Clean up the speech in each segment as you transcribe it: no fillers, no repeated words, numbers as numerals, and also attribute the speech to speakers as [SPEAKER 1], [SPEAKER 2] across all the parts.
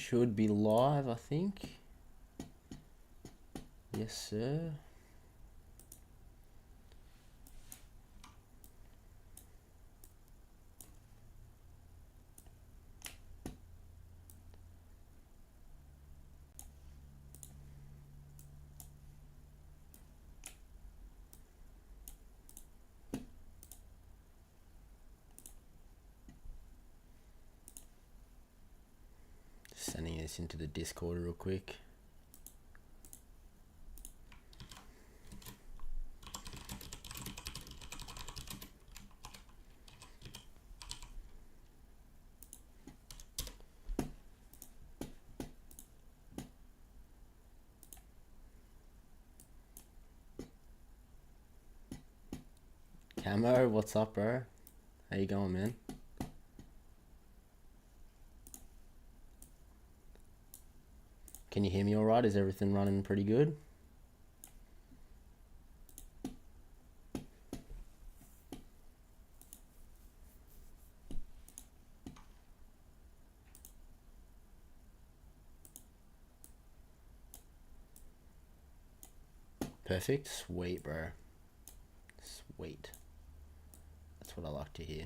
[SPEAKER 1] should be live, I think. Yes, sir. Just sending this into the Discord real quick. Camo, what's up, bro? How you going, man? Can you hear me all right? Is everything running pretty good? Perfect. Sweet, bro. Sweet. That's what I like to hear.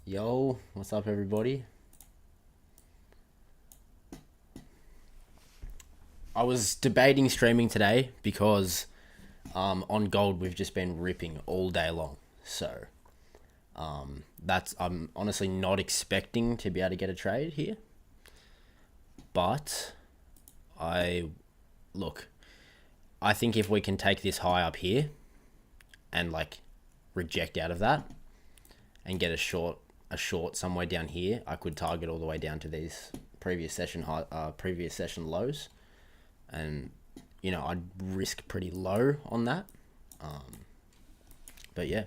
[SPEAKER 1] Yo, what's up, everybody? I was debating streaming today because on gold we've just been ripping all day long. So I'm honestly not expecting to be able to get a trade here. But I think if we can take this high up here and like reject out of that and get a short somewhere down here, I could target all the way down to these previous session lows, and you know I'd risk pretty low on that. But yeah.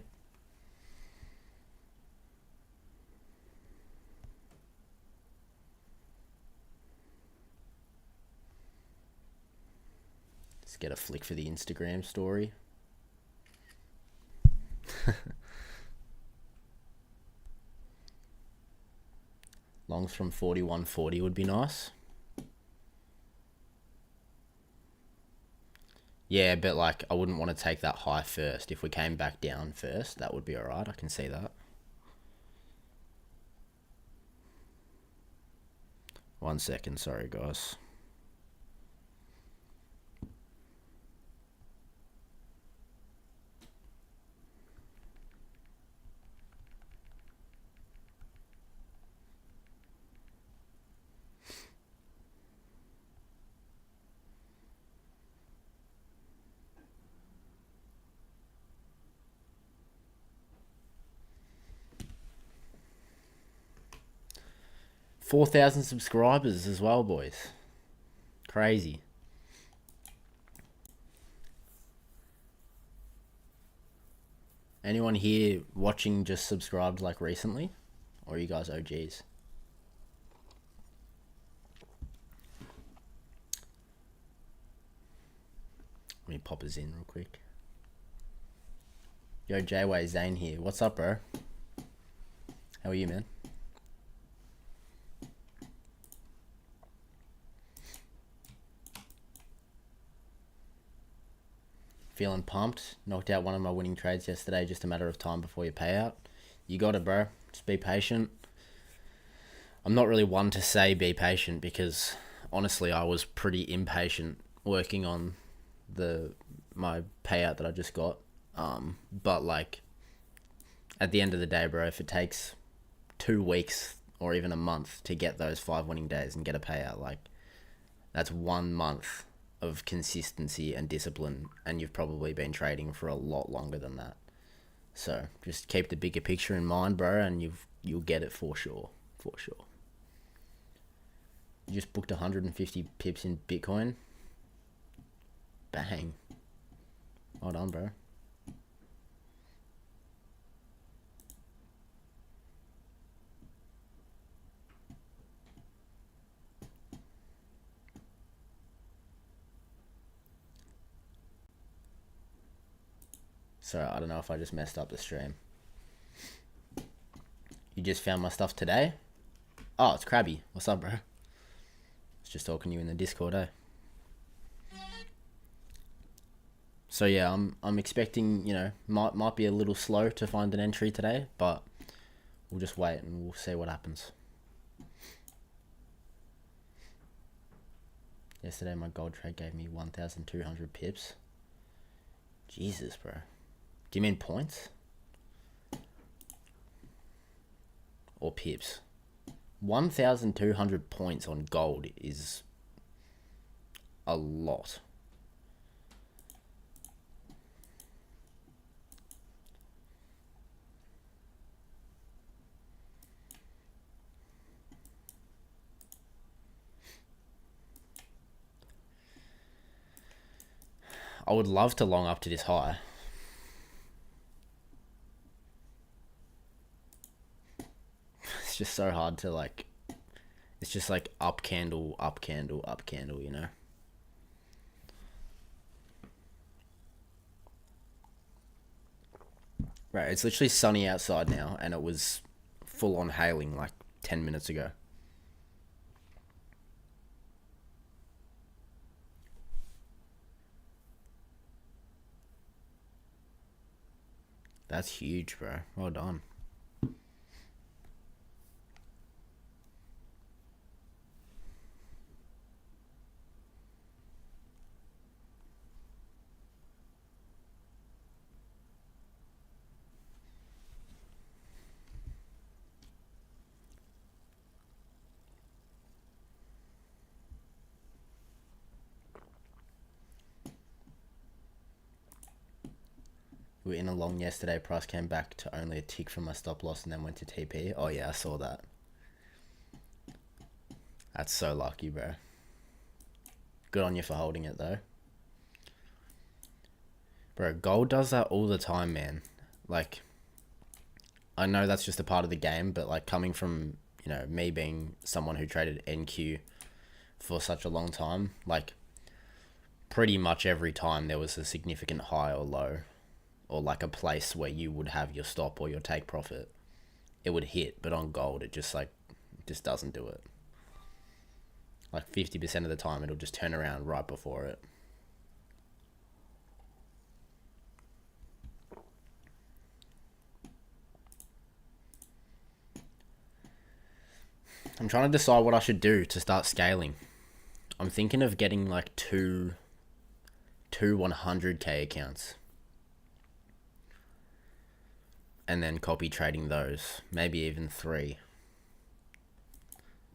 [SPEAKER 1] Let's get a flick for the Instagram story. Longs from 41.40 would be nice. Yeah, but like I wouldn't want to take that high first. If we came back down first, that would be alright. I can see that. 1 second, sorry guys. $4,000 subscribers as well, boys. Crazy. Anyone here watching just subscribed like recently? Or are you guys OGs? Let me pop us in real quick. Yo, JAYWAY, Zane here. What's up, bro? How are you, man? Feeling pumped. Knocked out one of my winning trades yesterday. Just a matter of time before your payout. You got it, bro. Just be patient. I'm not really one to say be patient because honestly I was pretty impatient working on my payout that I just got. But like at the end of the day, bro, if it takes 2 weeks or even a month to get those 5 winning days and get a payout, like that's 1 month of consistency and discipline, and you've probably been trading for a lot longer than that. So just keep the bigger picture in mind, bro, and you'll get it for sure. You just booked 150 pips in Bitcoin. Bang. Well done, bro. Sorry, I don't know if I just messed up the stream. You just found my stuff today? Oh, it's Krabby. What's up, bro? was just talking to you in the Discord, eh? So yeah, I'm expecting, you know, might be a little slow to find an entry today, but we'll just wait and we'll see what happens. Yesterday my gold trade gave me 1,200 pips. Jesus, bro. Do you mean points? Or pips? 1,200 points on gold is a lot. I would love to long up to this high. It's just so hard to like, it's just like up candle, up candle, up candle, you know? Right, it's literally sunny outside now and it was full on hailing like 10 minutes ago. That's huge, bro. Well done. We were in a long yesterday. Price came back to only a tick from my stop loss and then went to TP. Oh yeah, I saw that. That's so lucky, bro. Good on you for holding it though. Bro, gold does that all the time, man. Like, I know that's just a part of the game, but like coming from, you know, me being someone who traded NQ for such a long time, like pretty much every time there was a significant high or low, or like a place where you would have your stop or your take profit, it would hit. But on gold, it just doesn't do it. Like 50% of the time, it'll just turn around right before it. I'm trying to decide what I should do to start scaling. I'm thinking of getting like two 100k accounts. And then copy trading those. Maybe even 3.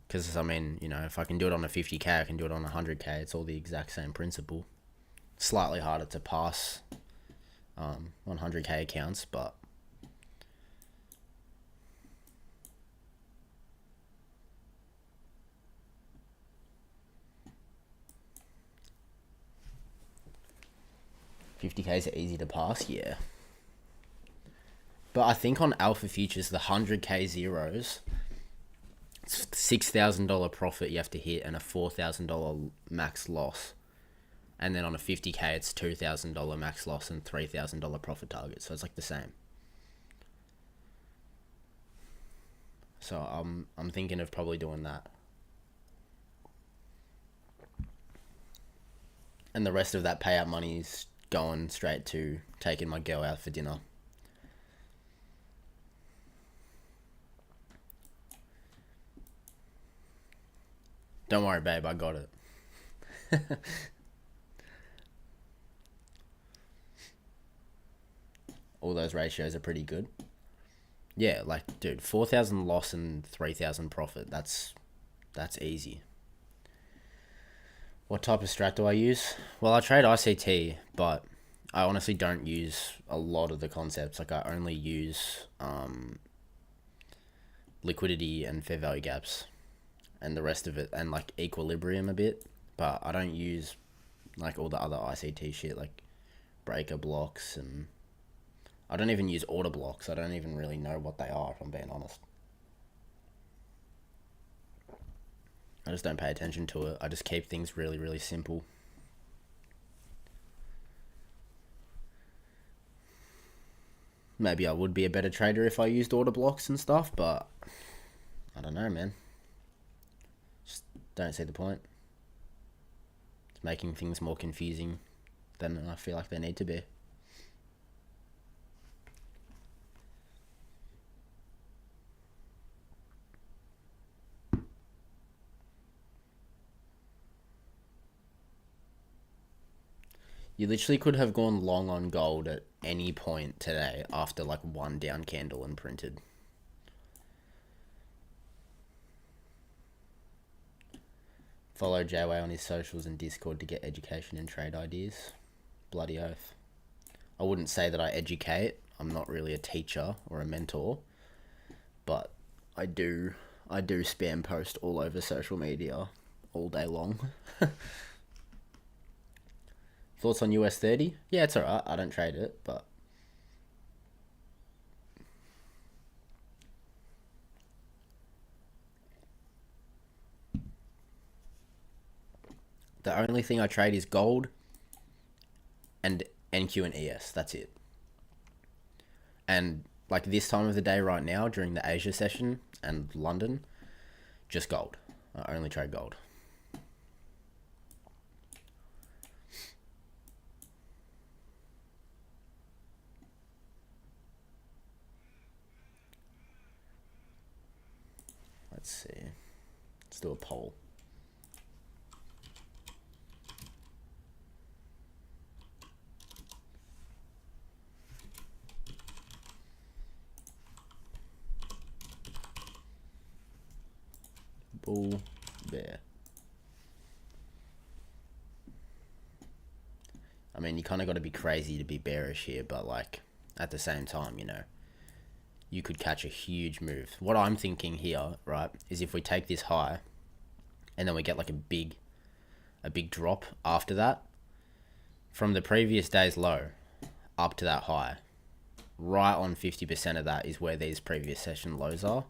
[SPEAKER 1] Because, I mean, you know, if I can do it on a 50k, I can do it on a 100k. It's all the exact same principle. Slightly harder to pass 100k accounts, but... $50k is easy to pass, yeah. But I think on Alpha Futures, the 100k zeros, it's $6,000 profit you have to hit and a $4,000 max loss. And then on a 50k, it's $2,000 max loss and $3,000 profit target. So it's like the same. So I'm thinking of probably doing that. And the rest of that payout money is going straight to taking my girl out for dinner. Don't worry, babe, I got it. All those ratios are pretty good. Yeah, like, dude, 4,000 loss and 3,000 profit. That's easy. What type of strat do I use? Well, I trade ICT, but I honestly don't use a lot of the concepts. Like, I only use liquidity and fair value gaps. And the rest of it, and like equilibrium a bit, but I don't use like all the other ICT shit, like breaker blocks, and I don't even use order blocks. I don't even really know what they are, if I'm being honest. I just don't pay attention to it. I just keep things really, really simple. Maybe I would be a better trader if I used order blocks and stuff, but I don't know, man. Just don't see the point. making things more confusing than I feel like they need to be. You literally could have gone long on gold at any point today after like one down candle and printed. Follow JAYWAY on his socials and Discord to get education and trade ideas. Bloody oath. I wouldn't say that I educate. I'm not really a teacher or a mentor, but I do spam post all over social media all day long. Thoughts on US 30? Yeah, it's alright. I don't trade it, but the only thing I trade is gold and NQ and ES. That's it. And like this time of the day right now during the Asia session and London, just gold. I only trade gold. Let's see. Let's do a poll. Bull, bear. I mean, you kind of got to be crazy to be bearish here, but like at the same time, you know, you could catch a huge move. What I'm thinking here, right, is if we take this high and then we get like a big drop after that from the previous day's low up to that high, right on 50% of that is where these previous session lows are.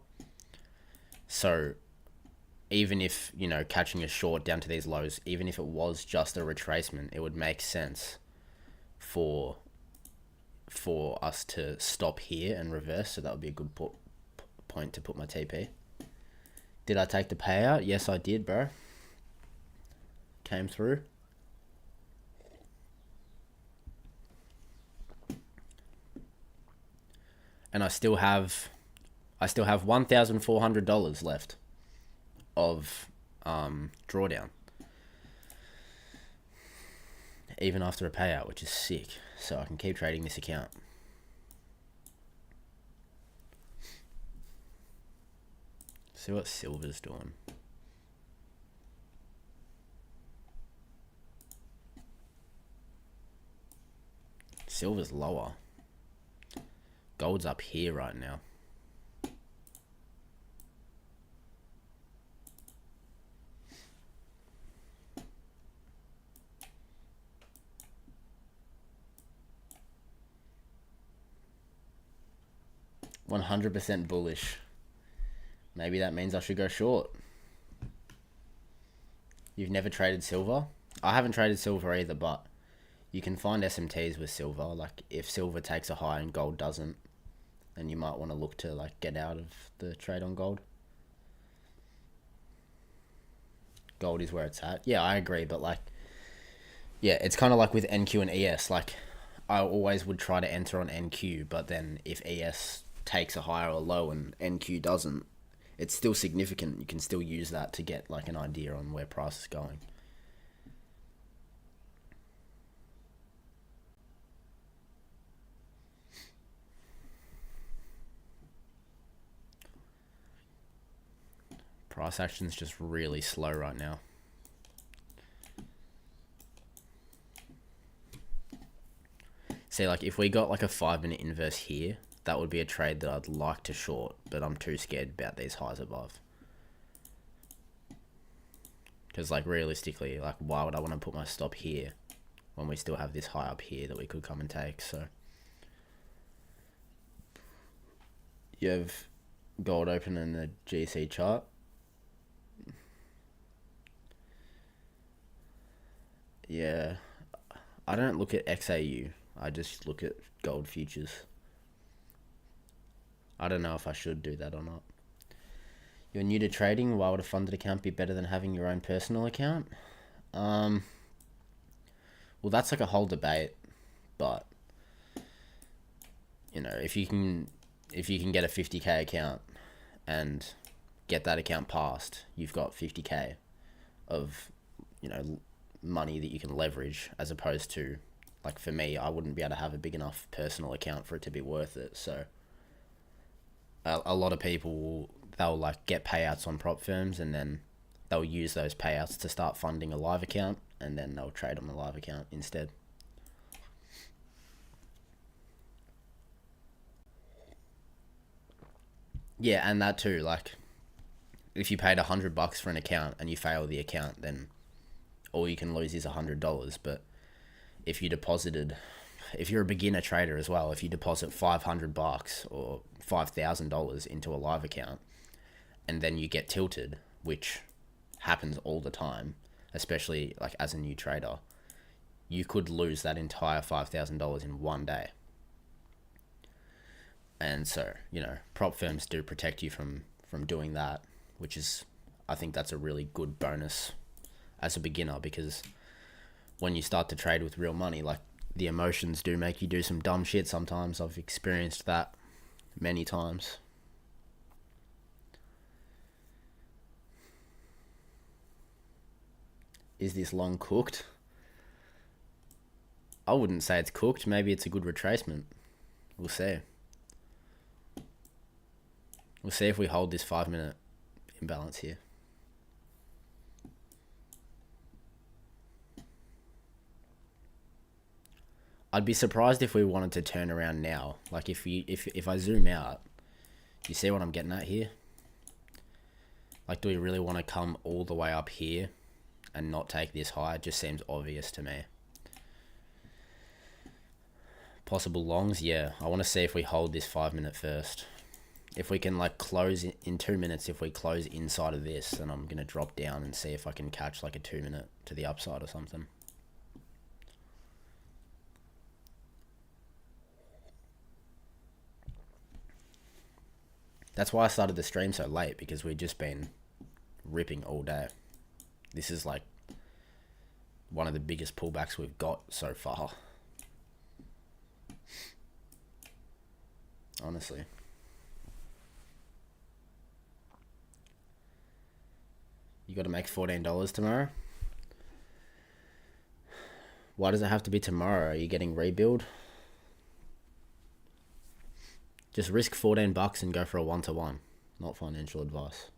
[SPEAKER 1] So even if, you know, catching a short down to these lows, even if it was just a retracement, it would make sense for us to stop here and reverse. So that would be a good point to put my TP. Did I take the payout? Yes, I did, bro. Came through. And I still have $1,400 left of drawdown, even after a payout, which is sick. So I can keep trading this account. See what silver's doing. Silver's lower. Gold's up here right now. $100% bullish. Maybe that means I should go short. You've never traded silver? I haven't traded silver either, but you can find SMTs with silver. Like if silver takes a high and gold doesn't, then you might want to look to like get out of the trade on gold. Gold is where it's at. Yeah, I agree, but like, yeah, it's kind of like with NQ and ES. Like I always would try to enter on NQ, but then if ES takes a high or a low and NQ doesn't, it's still significant. You can still use that to get like an idea on where price is going. Price action's just really slow right now. See, like if we got like a 5-minute inverse here, that would be a trade that I'd like to short, but I'm too scared about these highs above. Because like realistically, like why would I want to put my stop here when we still have this high up here that we could come and take? So you have gold open in the GC chart. Yeah, I don't look at XAU. I just look at gold futures. I don't know if I should do that or not. You're new to trading. Why would a funded account be better than having your own personal account? Well, that's like a whole debate, but you know, if you can get a 50k account and get that account passed, you've got 50k of, you know, money that you can leverage, as opposed to, like, for me, I wouldn't be able to have a big enough personal account for it to be worth it. So a lot of people, they'll like get payouts on prop firms, and then they'll use those payouts to start funding a live account, and then they'll trade on the live account instead. Yeah, and that too, like, if you paid $100 for an account and you fail the account, then all you can lose is $100. But if you deposited, if you're a beginner trader as well, if you deposit $500 or $5,000 into a live account, and then you get tilted, which happens all the time, especially like as a new trader, you could lose that entire $5,000 in one day. And so, you know, prop firms do protect you from doing that, which is, I think that's a really good bonus as a beginner, because when you start to trade with real money, like, the emotions do make you do some dumb shit sometimes. I've experienced that many times. Is this long cooked? I wouldn't say it's cooked. Maybe it's a good retracement. We'll see. We'll see if we hold this 5-minute imbalance here. I'd be surprised if we wanted to turn around now. Like, if I zoom out, you see what I'm getting at here? Like, do we really want to come all the way up here and not take this high? It just seems obvious to me. Possible longs, yeah. I want to see if we hold this 5-minute first. If we can, like, close in 2 minutes, if we close inside of this, then I'm going to drop down and see if I can catch like a 2-minute to the upside or something. That's why I started the stream so late, because we've just been ripping all day. This is like one of the biggest pullbacks we've got so far. Honestly. You got to make $14 tomorrow? Why does it have to be tomorrow? Are you getting rebuild? Just risk $14 and go for a 1-to-1. Not financial advice.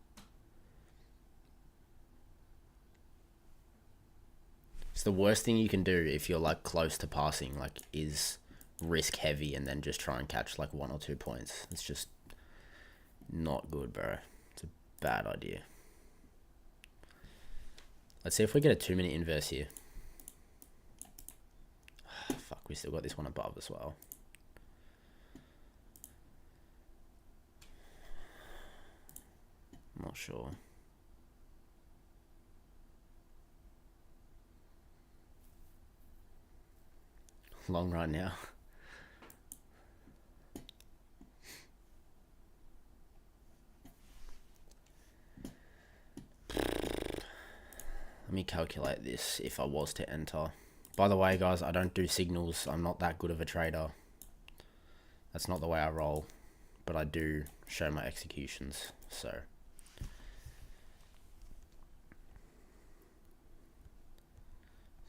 [SPEAKER 1] It's the worst thing you can do if you're like close to passing, like, is risk heavy and then just try and catch like 1 or 2 points. It's just not good, bro. It's a bad idea. Let's see if we get a 2-minute inverse here. Fuck, we still got this one above as well. I'm not sure. Long run now. Let me calculate this if I was to enter. By the way, guys, I don't do signals. I'm not that good of a trader. That's not the way I roll. But I do show my executions. So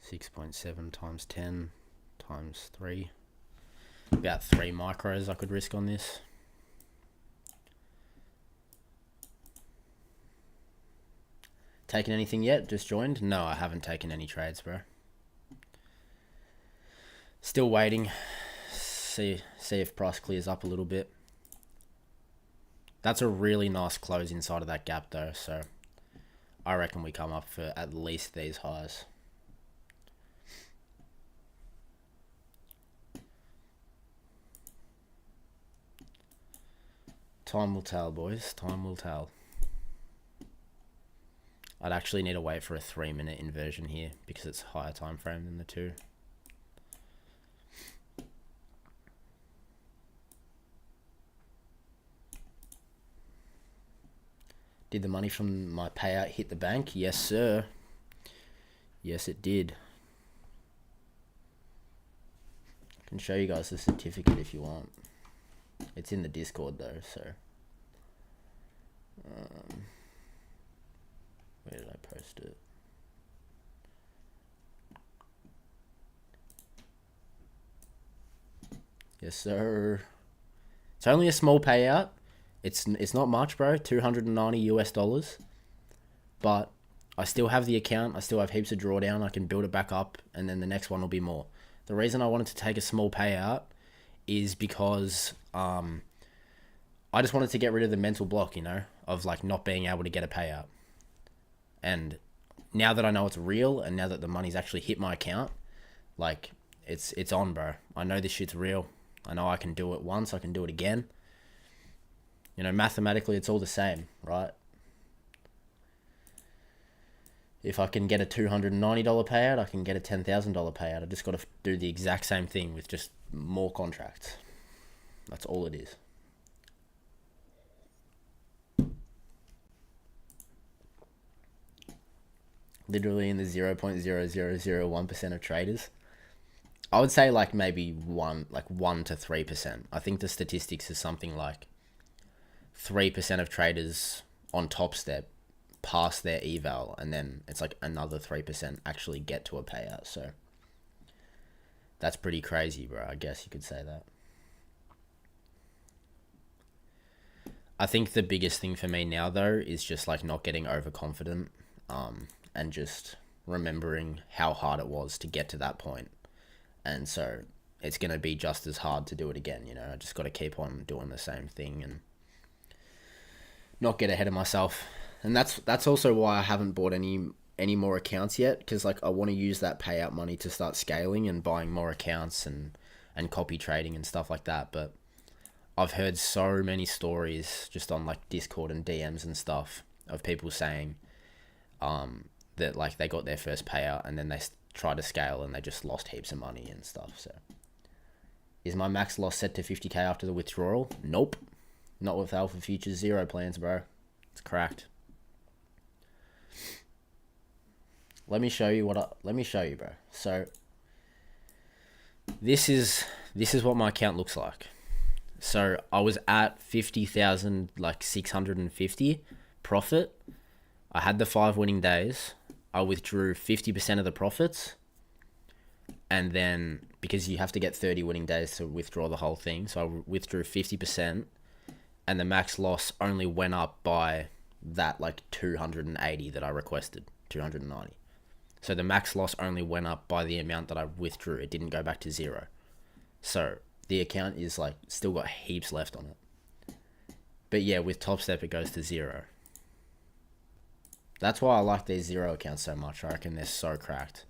[SPEAKER 1] 6.7 times 10 times 3. About 3 micros I could risk on this. Taken anything yet? Just joined? No, I haven't taken any trades, bro. Still waiting. See if price clears up a little bit. That's a really nice close inside of that gap though, so I reckon we come up for at least these highs. Time will tell, boys. Time will tell. I'd actually need to wait for a 3-minute inversion here because it's a higher time frame than the 2. Did the money from my payout hit the bank? Yes, sir. Yes, it did. I can show you guys the certificate if you want. It's in the Discord though, so where did I post it? Yes, sir. It's only a small payout. It's not much, bro. $290 US. But I still have the account. I still have heaps of drawdown. I can build it back up, and then the next one will be more. The reason I wanted to take a small payout is because I just wanted to get rid of the mental block, you know, of like not being able to get a payout. And now that I know it's real, and now that the money's actually hit my account, like it's on, bro. I know this shit's real. I know I can do it once. I can do it again. You know, mathematically, it's all the same, right? If I can get a $290 payout, I can get a $10,000 payout. I just got to do the exact same thing with just more contracts. That's all it is. Literally in the 0.0001% of traders. I would say like maybe 1 to 3%. I think the statistics is something like 3% of traders on topstep pass their eval, and then it's like another 3% actually get to a payout. So that's pretty crazy, bro. I guess you could say that. I think the biggest thing for me now though is just like not getting overconfident, and just remembering how hard it was to get to that point. And so it's going to be just as hard to do it again, you know. I just got to keep on doing the same thing and not get ahead of myself. And that's also why I haven't bought any more accounts yet, because like I want to use that payout money to start scaling and buying more accounts and copy trading and stuff like that. But I've heard so many stories just on like Discord and DMs and stuff of people saying that like they got their first payout and then they tried to scale and they just lost heaps of money and stuff. So is my max loss set to 50k after the withdrawal? Nope. Not with Alpha Futures Zero plans, bro. It's cracked. Let me show you, bro. So this is what my account looks like. So I was at 50,000, like 650 profit. I had the 5 winning days. I withdrew 50% of the profits. And then, because you have to get 30 winning days to withdraw the whole thing, so I withdrew 50%. And the max loss only went up by that like 280 that I requested, 290. So the max loss only went up by the amount that I withdrew. It didn't go back to zero. So the account is like still got heaps left on it. But yeah, with topstep it goes to zero. That's why I like these zero accounts so much. I reckon they're so cracked.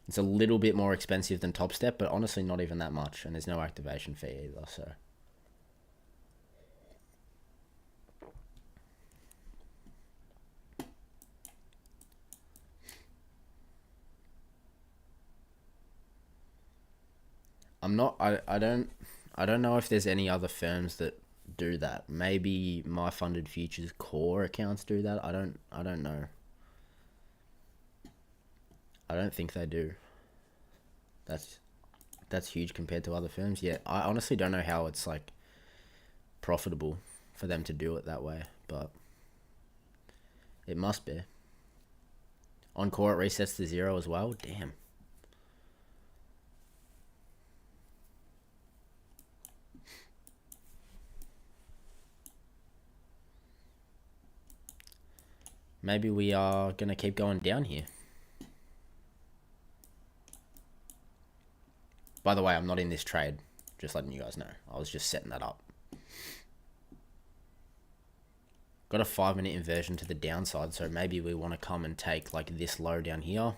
[SPEAKER 1] It's a little bit more expensive than topstep, but honestly not even that much, and there's no activation fee either, so I don't know if there's any other firms that do that. Maybe My Funded Futures core accounts do that. I don't know. I don't think they do. That's huge compared to other firms. Yeah, I honestly don't know how it's like profitable for them to do it that way, but it must be. On core it resets to zero as well. Damn. Maybe we are gonna keep going down here. By the way, I'm not in this trade. Just letting you guys know. I was just setting that up. Got a 5-minute inversion to the downside, so maybe we want to come and take like this low down here.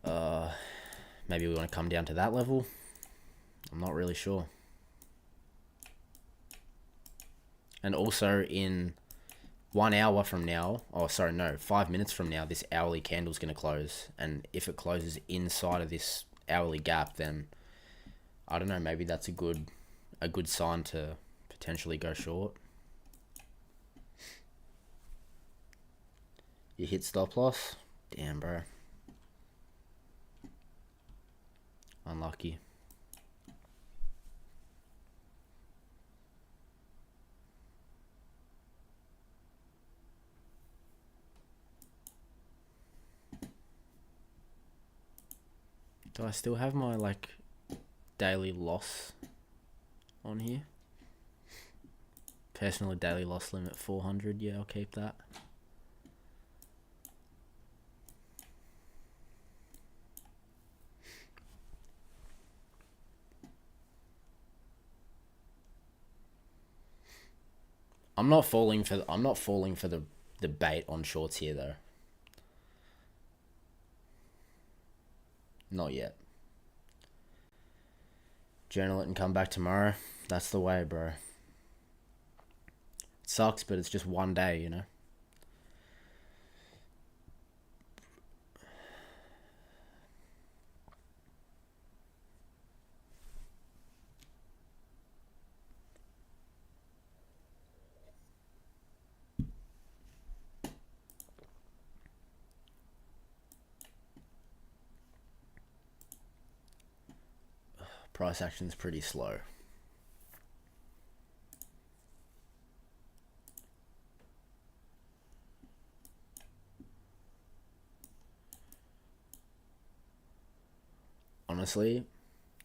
[SPEAKER 1] Maybe we want to come down to that level. I'm not really sure. And also in 1 hour from now, 5 minutes from now, this hourly candle's going to close. And if it closes inside of this hourly gap, then I don't know, maybe that's a good sign to potentially go short. You hit stop loss? Damn, bro. Unlucky. Do I still have my like daily loss on here? Personal daily loss limit 400. Yeah, I'll keep that. I'm not falling for the bait on shorts here though. Not yet. Journal it and come back tomorrow. That's the way, bro. It sucks, but it's just one day, you know. Price action's pretty slow. Honestly,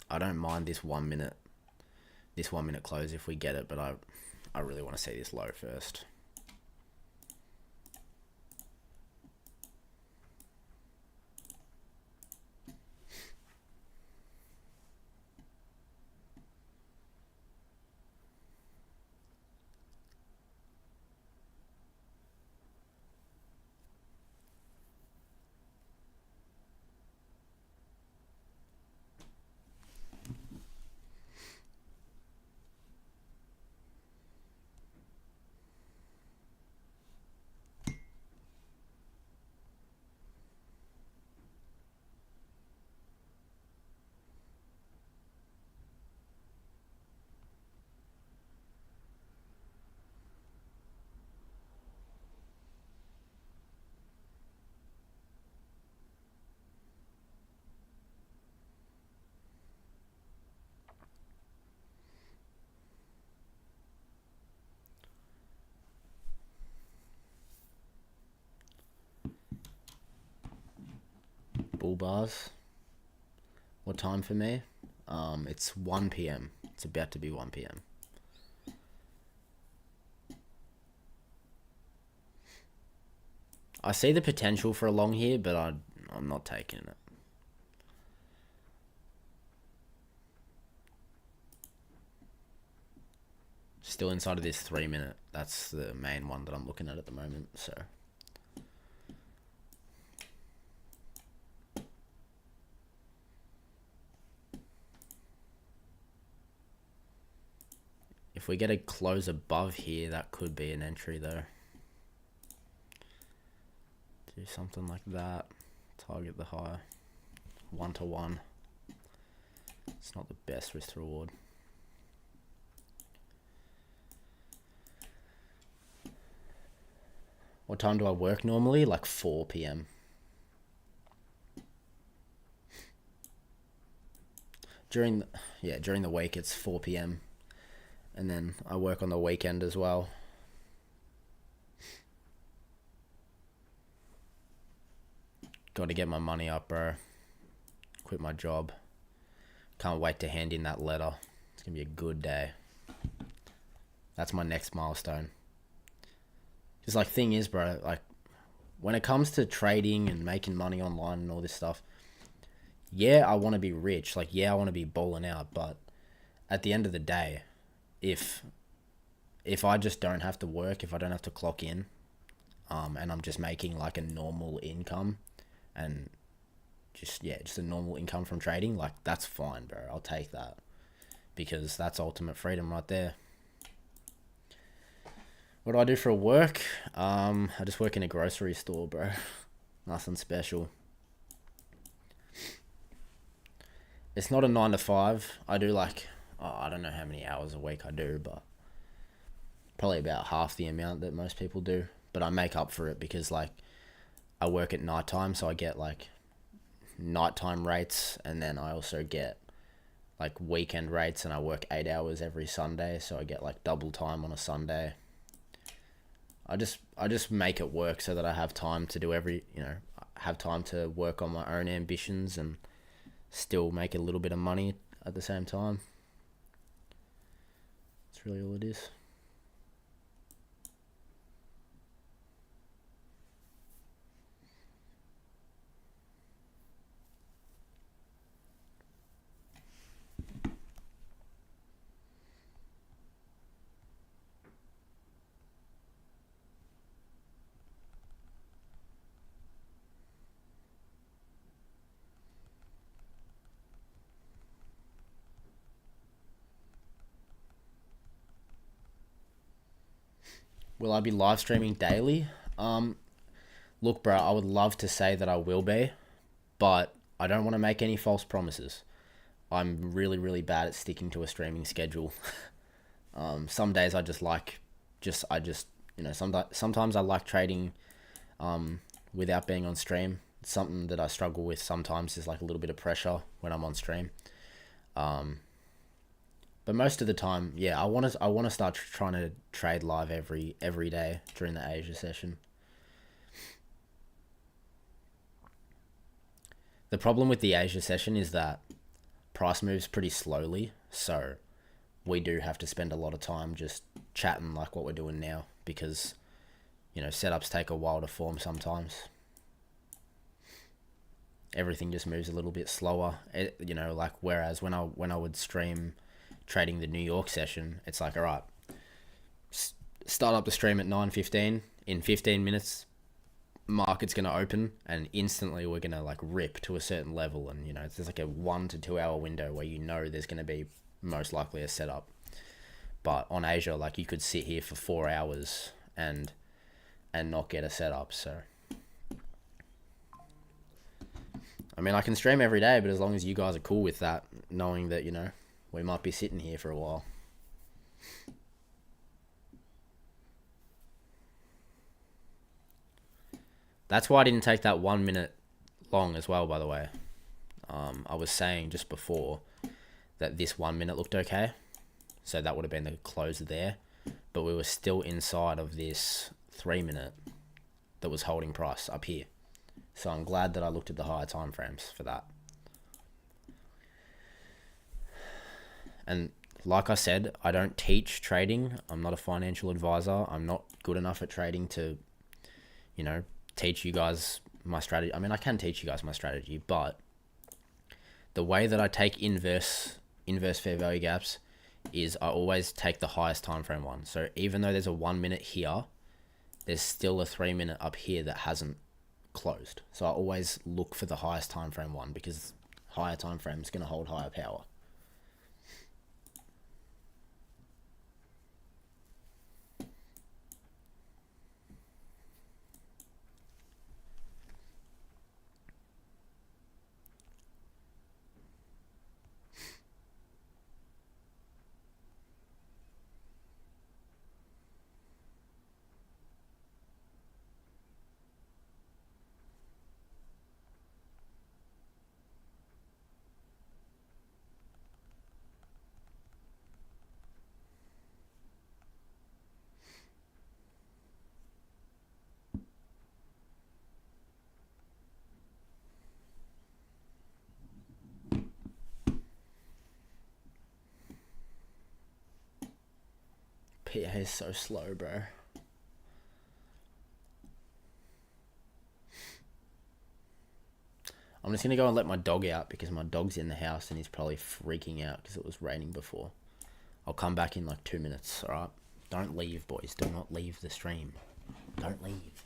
[SPEAKER 1] I don't mind this 1 minute close if we get it, but I really want to see this low first. Bull bars. What time for me? It's 1 p.m. It's about to be 1 p.m. I see the potential for a long here, but I'm not taking it. Still inside of this 3 minute. That's the main one that I'm looking at the moment, so. If we get a close above here, that could be an entry though. Do something like that. Target the high. 1-to-1. It's not the best risk to reward. What time do I work normally? Like 4 p.m. During the week it's 4 p.m. and then I work on the weekend as well. Got to get my money up, bro. Quit my job. Can't wait to hand in that letter. It's gonna be a good day. That's my next milestone. Because like thing is, bro, like when it comes to trading and making money online and all this stuff, yeah, I want to be rich. Like, yeah, I want to be balling out. But at the end of the day, if I just don't have to work, if I don't have to clock in, and I'm just making like a normal income, and just a normal income from trading, like that's fine, bro. I'll take that because that's ultimate freedom right there. What do I do for work? I just work in a grocery store, bro. Nothing special. It's not a 9 to 5. I do like, I don't know how many hours a week I do, but probably about half the amount that most people do. But I make up for it because like I work at nighttime, so I get like nighttime rates, and then I also get like weekend rates, and I work 8 hours every Sunday, so I get like double time on a Sunday. I just make it work so that I have time to do have time to work on my own ambitions and still make a little bit of money at the same time. That's really all it is. Will I be live streaming daily? Look, bro, I would love to say that I will be, but I don't want to make any false promises. I'm really, really bad at sticking to a streaming schedule. Some days I just like, sometimes I like trading, without being on stream. It's something that I struggle with sometimes is like a little bit of pressure when I'm on stream. But most of the time, yeah, I want to start trying to trade live every day during the Asia session. The problem with the Asia session is that price moves pretty slowly, so we do have to spend a lot of time just chatting like what we're doing now, because setups take a while to form sometimes. Everything just moves a little bit slower. Like whereas when I would stream trading the New York session, it's like, all right, start up the stream at 9:15. In 15 minutes, market's going to open, and instantly we're going to like rip to a certain level, and it's like a 1 to 2 hour window where there's going to be most likely a setup. But on Asia, like, you could sit here for 4 hours and not get a setup. So I mean, I can stream every day, but as long as you guys are cool with that, knowing that we might be sitting here for a while. That's why I didn't take that 1 minute long as well, by the way. I was saying just before that this 1 minute looked okay. So that would have been the close there. But we were still inside of this 3 minute that was holding price up here. So I'm glad that I looked at the higher time frames for that. And like I said, I don't teach trading. I'm not a financial advisor. I'm not good enough at trading to, teach you guys my strategy. I mean, I can teach you guys my strategy, but the way that I take inverse fair value gaps is I always take the highest time frame one. So even though there's a 1 minute here, there's still a 3 minute up here that hasn't closed. So I always look for the highest time frame one, because higher time frame is going to hold higher power. PA is so slow, bro. I'm just going to go and let my dog out, because my dog's in the house and he's probably freaking out because it was raining before. I'll come back in like 2 minutes, alright? Don't leave, boys. Do not leave the stream. Don't leave.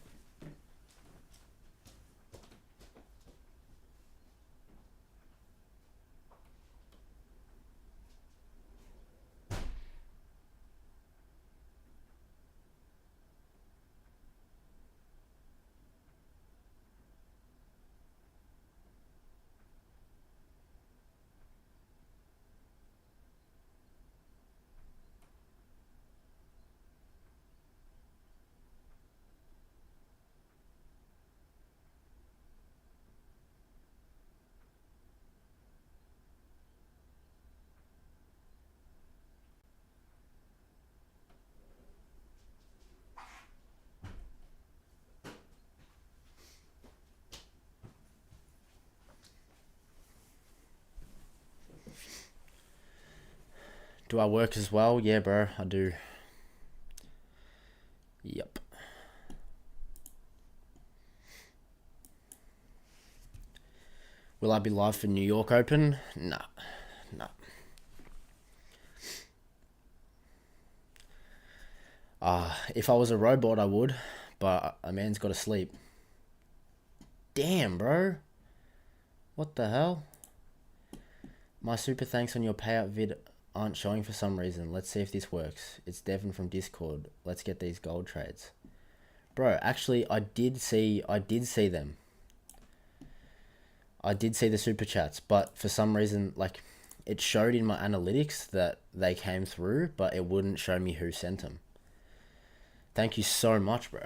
[SPEAKER 1] Do I work as well? Yeah, bro, I do. Yep. Will I be live for New York Open? Nah. If I was a robot, I would, but a man's got to sleep. Damn, bro. What the hell? My super thanks on your payout vid aren't showing for some reason. Let's see if this works. It's Devin from Discord. Let's get these gold trades. Bro, actually, I did see them. I did see the super chats, but for some reason, like, it showed in my analytics that they came through, but it wouldn't show me who sent them. Thank you so much, bro.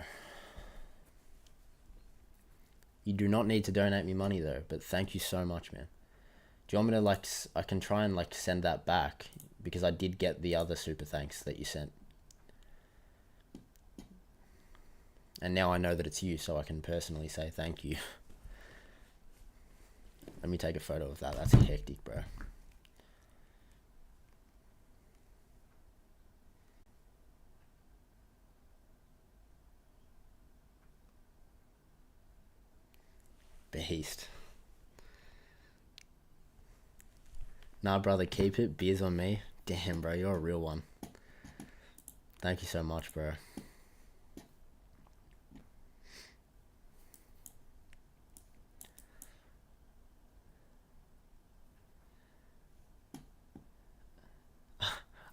[SPEAKER 1] You do not need to donate me money, though, but thank you so much, man. Do you want me to, like, I can try and, like, send that back, because I did get the other super thanks that you sent. And now I know that it's you, so I can personally say thank you. Let me take a photo of that. That's hectic, bro. Beast. Nah, brother, keep it. Beers on me. Damn, bro, you're a real one. Thank you so much, bro.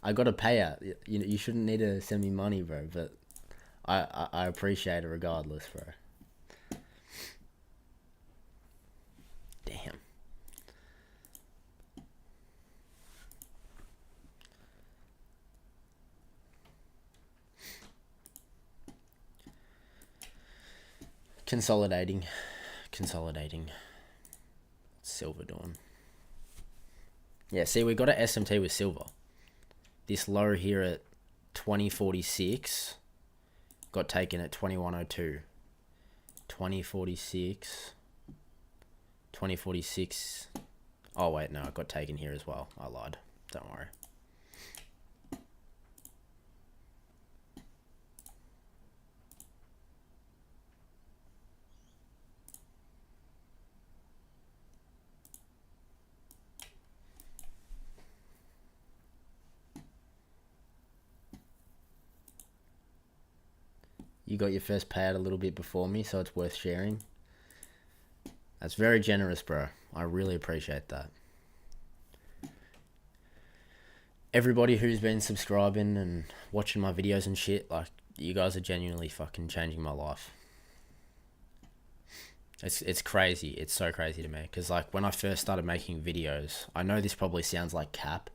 [SPEAKER 1] I got a payout. You shouldn't need to send me money, bro, but I appreciate it regardless, bro. Damn. Consolidating. Silver doing. Yeah, see, we got an SMT with silver. This low here at 2046 got taken at 2102. 2046. 2046. Oh, wait, no, it got taken here as well. I lied. Don't worry. You got your first payout a little bit before me, so it's worth sharing. That's very generous, bro. I really appreciate that. Everybody who's been subscribing and watching my videos and shit, like, you guys are genuinely fucking changing my life. It's crazy. It's so crazy to me. Because, like, when I first started making videos, I know this probably sounds like cap,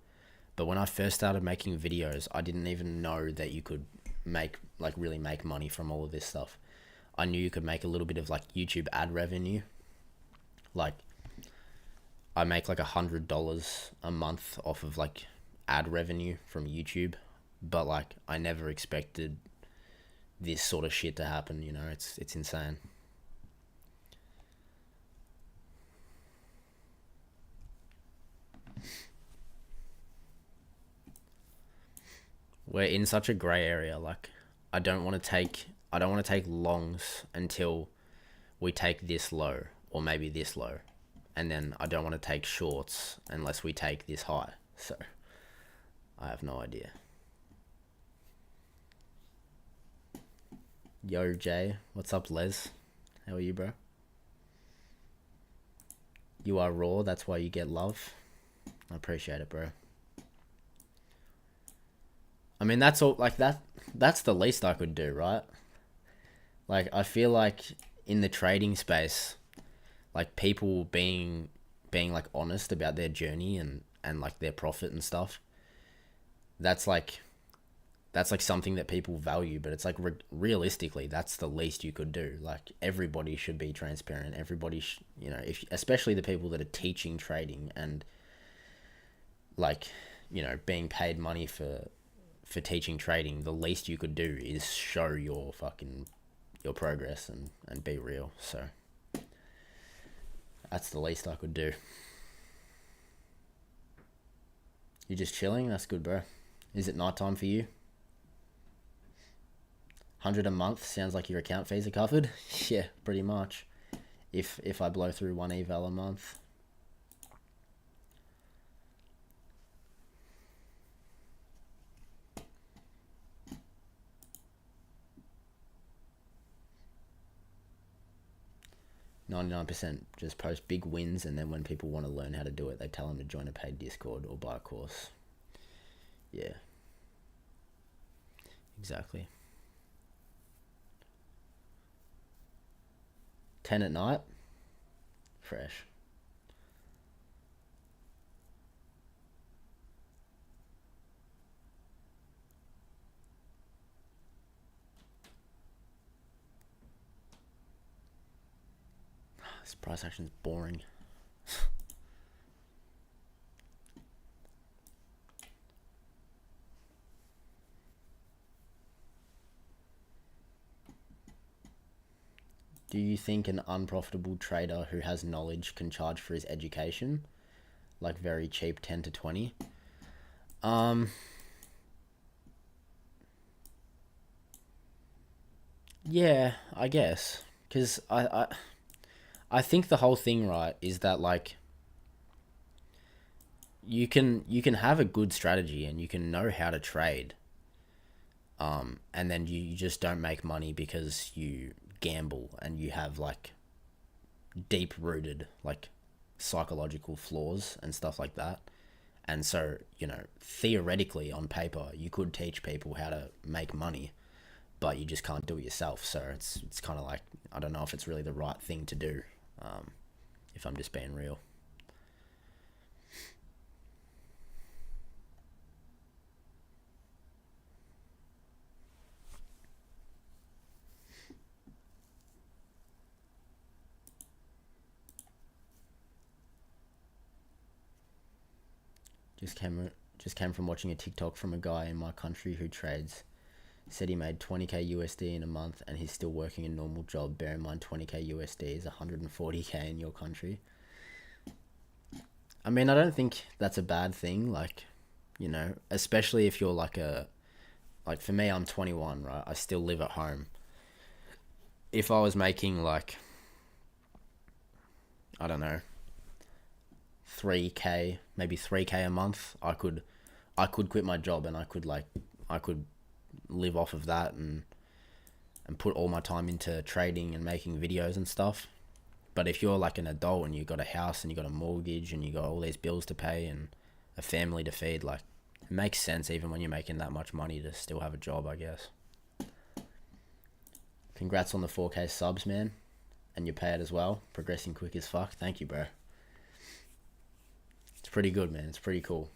[SPEAKER 1] but when I first started making videos, I didn't even know that you could really make money from all of this stuff. I knew you could make a little bit of, like, YouTube ad revenue. Like, I make like $100 a month off of, like, ad revenue from YouTube, but, like, I never expected this sort of shit to happen, you know. It's insane. We're in such a gray area. Like, I don't want to take longs until we take this low, or maybe this low, and then I don't want to take shorts unless we take this high. So I have no idea. Yo, Jay, what's up? Les, how are you, bro? You are raw, that's why you get love. I appreciate it, bro. I mean, that's all, like, that's the least I could do, right? Like, I feel like in the trading space, like, people being like honest about their journey and like their profit and stuff, that's like something that people value. But it's like, realistically, that's the least you could do. Like, everybody should be transparent. Everybody you know, especially the people that are teaching trading and, like, you know, being paid money for teaching trading, the least you could do is show your progress and be real. So that's the least I could do. You're just chilling? That's good, bro. Is it nighttime for you? 100 a month sounds like your account fees are covered. Yeah, pretty much. If I blow through one eval a month. %, just post big wins, and then when people want to learn how to do it, they tell them to join a paid Discord or buy a course. Yeah. Exactly. 10 at night? Fresh. This price action is boring. Do you think an unprofitable trader who has knowledge can charge for his education? Like very cheap, 10 to 20? Yeah, I guess. Because I think the whole thing, right, is that like you can have a good strategy and you can know how to trade. And then you just don't make money because you gamble and you have like deep rooted like psychological flaws and stuff like that. And so, theoretically on paper, you could teach people how to make money, but you just can't do it yourself. So it's kind of like, I don't know if it's really the right thing to do, if I'm just being real. Just came from watching a TikTok from a guy in my country who trades. Said he made 20k USD in a month and he's still working a normal job. Bear in mind 20k USD is 140k in your country. I mean, I don't think that's a bad thing, like, especially if you're like for me, I'm 21, right? I still live at home. If I was making like, I don't know, 3k, maybe 3k a month, I could quit my job and I could live off of that and put all my time into trading and making videos and stuff. But if you're like an adult and you got a house and you got a mortgage and you got all these bills to pay and a family to feed, like, it makes sense even when you're making that much money to still have a job, I guess. Congrats on the 4k subs, man, and your payout as well, progressing quick as fuck. Thank you, bro. It's pretty good, man. It's pretty cool.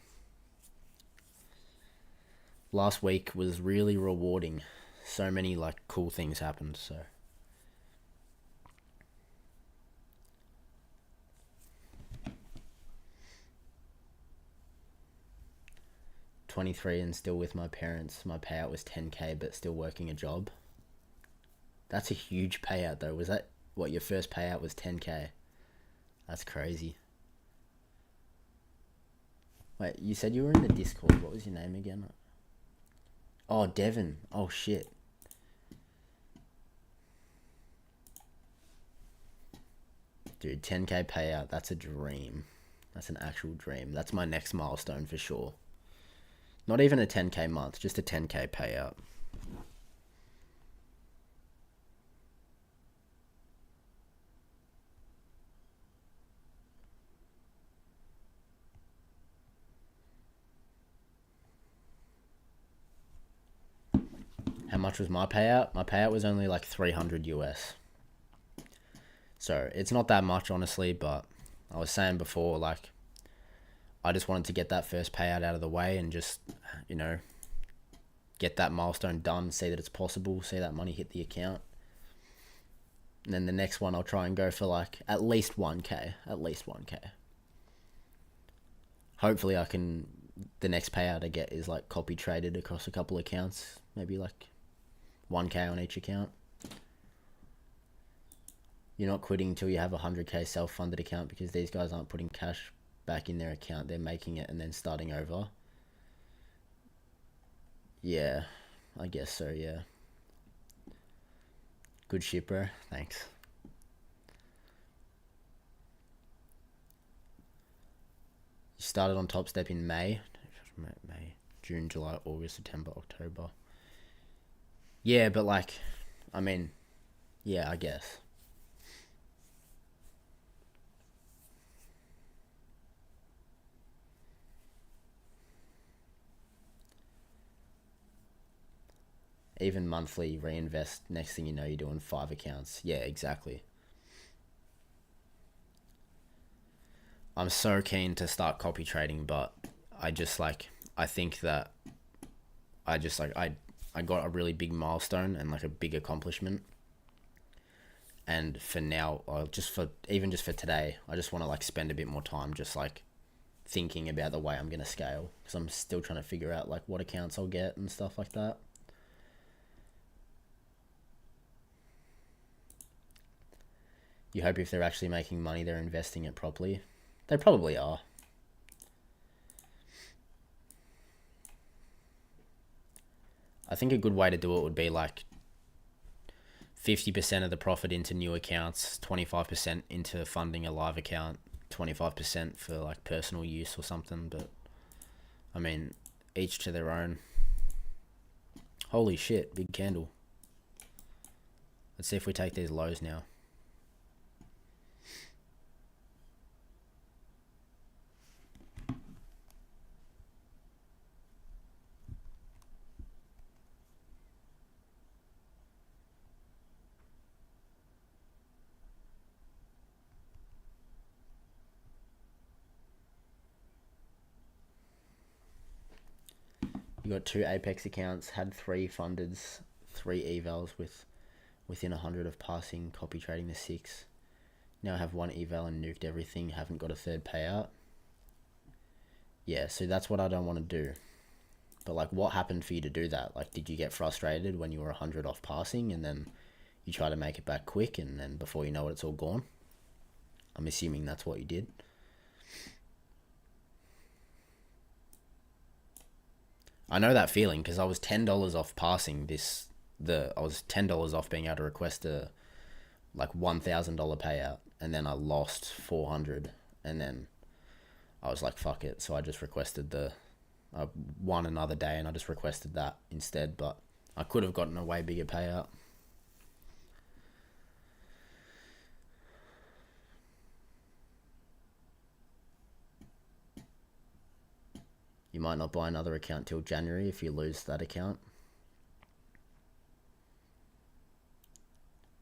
[SPEAKER 1] Last week was really rewarding. So many like cool things happened, so 23 and still with my parents. My payout was 10k but still working a job. That's a huge payout though. Was that what your first payout was? 10k? That's crazy. Wait, you said you were in the Discord. What was your name again? Oh, Devin. Oh, shit. Dude, 10k payout. That's a dream. That's an actual dream. That's my next milestone for sure. Not even a 10k month, just a 10k payout. How much was my payout? My payout was only like 300 US. So it's not that much, honestly, but I was saying before, like, I just wanted to get that first payout out of the way and just, get that milestone done, see that it's possible, see that money hit the account. And then the next one, I'll try and go for like at least 1k, at least 1k. Hopefully the next payout I get is like copy traded across a couple accounts, maybe like 1k on each account. You're not quitting until you have a 100k self-funded account because these guys aren't putting cash back in their account. They're making it and then starting over. Yeah, I guess so, yeah. Good shit, bro. Thanks. You started on Topstep in May, June, July, August, September, October. Yeah, but like, I mean, yeah, I guess. Even monthly reinvest, next thing you know, you're doing 5 accounts. Yeah, exactly. I'm so keen to start copy trading, but I just like, I think that I just like, I got a really big milestone and like a big accomplishment. And for now, just for today, I just want to like spend a bit more time just like thinking about the way I'm going to scale, because I'm still trying to figure out like what accounts I'll get and stuff like that. You hope if they're actually making money, they're investing it properly. They probably are. I think a good way to do it would be like 50% of the profit into new accounts, 25% into funding a live account, 25% for like personal use or something. But I mean, each to their own. Holy shit, big candle. Let's see if we take these lows now. You got 2 Apex accounts, had 3 fundeds, 3 evals within 100 of passing, copy trading the 6. Now I have 1 eval and nuked everything, haven't got a third payout. Yeah, so that's what I don't want to do. But like, what happened for you to do that? Like, did you get frustrated when you were 100 off passing and then you try to make it back quick and then before you know it, it's all gone? I'm assuming that's what you did. I know that feeling because I was $10 off passing this. I was $10 off being able to request a like $1,000 payout, and then I lost 400, and then I was like, fuck it. So I just requested I won another day, and I just requested that instead. But I could have gotten a way bigger payout. You might not buy another account till January if you lose that account.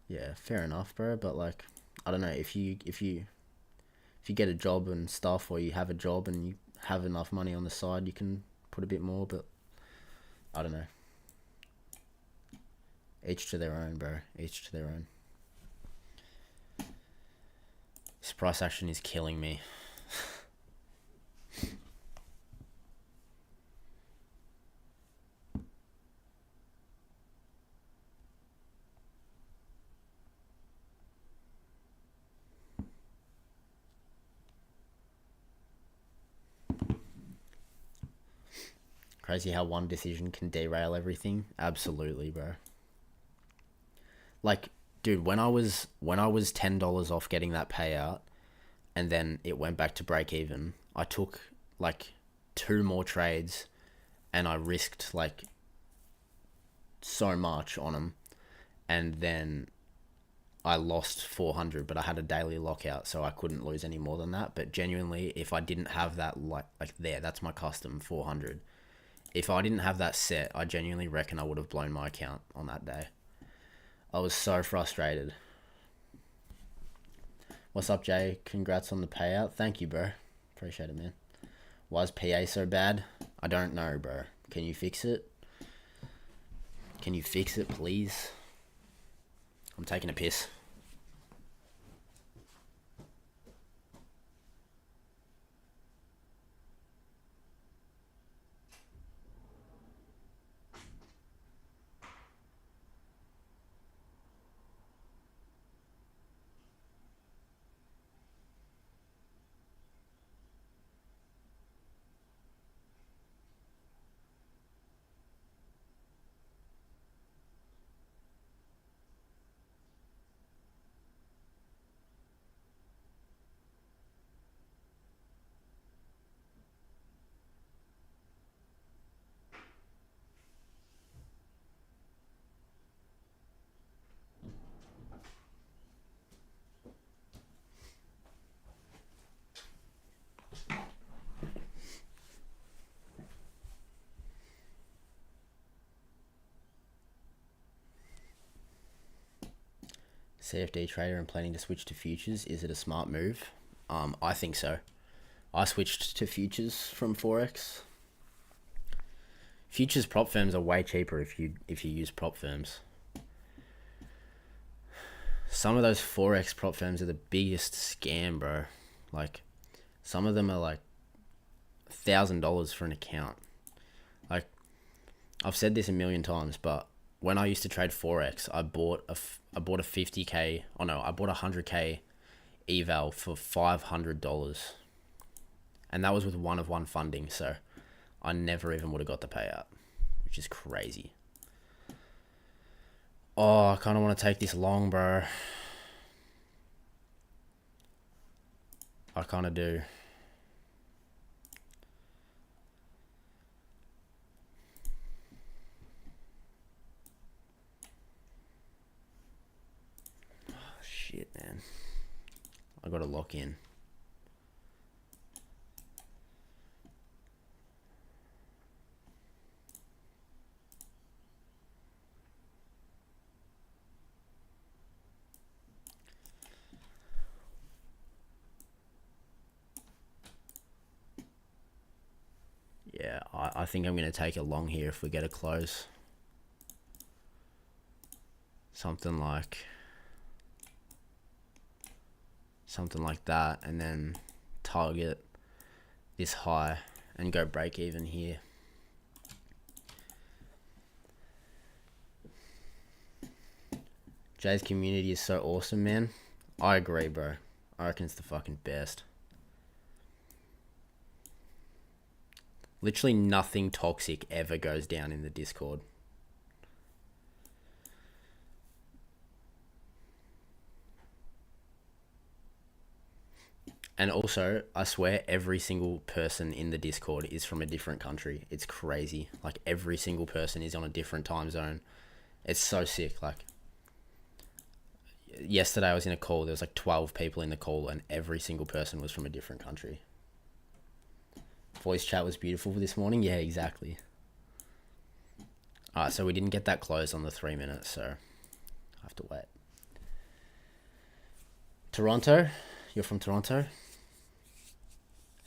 [SPEAKER 1] Yeah, fair enough, bro. But like, I don't know, if you get a job and stuff, or you have a job and you have enough money on the side, you can put a bit more. But I don't know. Each to their own, bro. Each to their own. This price action is killing me. Crazy how one decision can derail everything. Absolutely, bro. Like, dude, when I was $10 off getting that payout, and then it went back to break even, I took like 2 more trades, and I risked like so much on them, and then I lost 400, but I had a daily lockout, so I couldn't lose any more than that. But genuinely, if I didn't have that, that's my custom 400. If I didn't have that set, I genuinely reckon I would have blown my account on that day. I was so frustrated. What's up, Jay? Congrats on the payout. Thank you, bro. Appreciate it, man. Why is PA so bad? I don't know, bro. Can you fix it? Can you fix it, please? I'm taking a piss. CFD trader and planning to switch to futures. Is it a smart move? I think so. I switched to futures from Forex. Futures prop firms are way cheaper if you use prop firms. Some of those Forex prop firms are the biggest scam, bro. Like, some of them are like $1,000 for an account. Like, I've said this a million times, but when I used to trade Forex, I bought a 50k. Oh no, I bought a 100k eval for $500, and that was with one of one funding. So I never even would have got the payout, which is crazy. Oh, I kind of want to take this long, bro. I kind of do. Oh, shit, man. I got to lock in. Yeah, I think I'm going to take a long here if we get a close. Something like that, and then target this high and go break even here. Jay's community is so awesome, man. I agree, bro. I reckon it's the fucking best. Literally nothing toxic ever goes down in the Discord. And also, I swear every single person in the Discord is from a different country. It's crazy. Like, every single person is on a different time zone. It's so sick. Like, yesterday I was in a call. There was like 12 people in the call, and every single person was from a different country. Voice chat was beautiful this morning. Yeah, exactly. Alright, so we didn't get that close on the 3 minutes, so I have to wait. Toronto? You're from Toronto?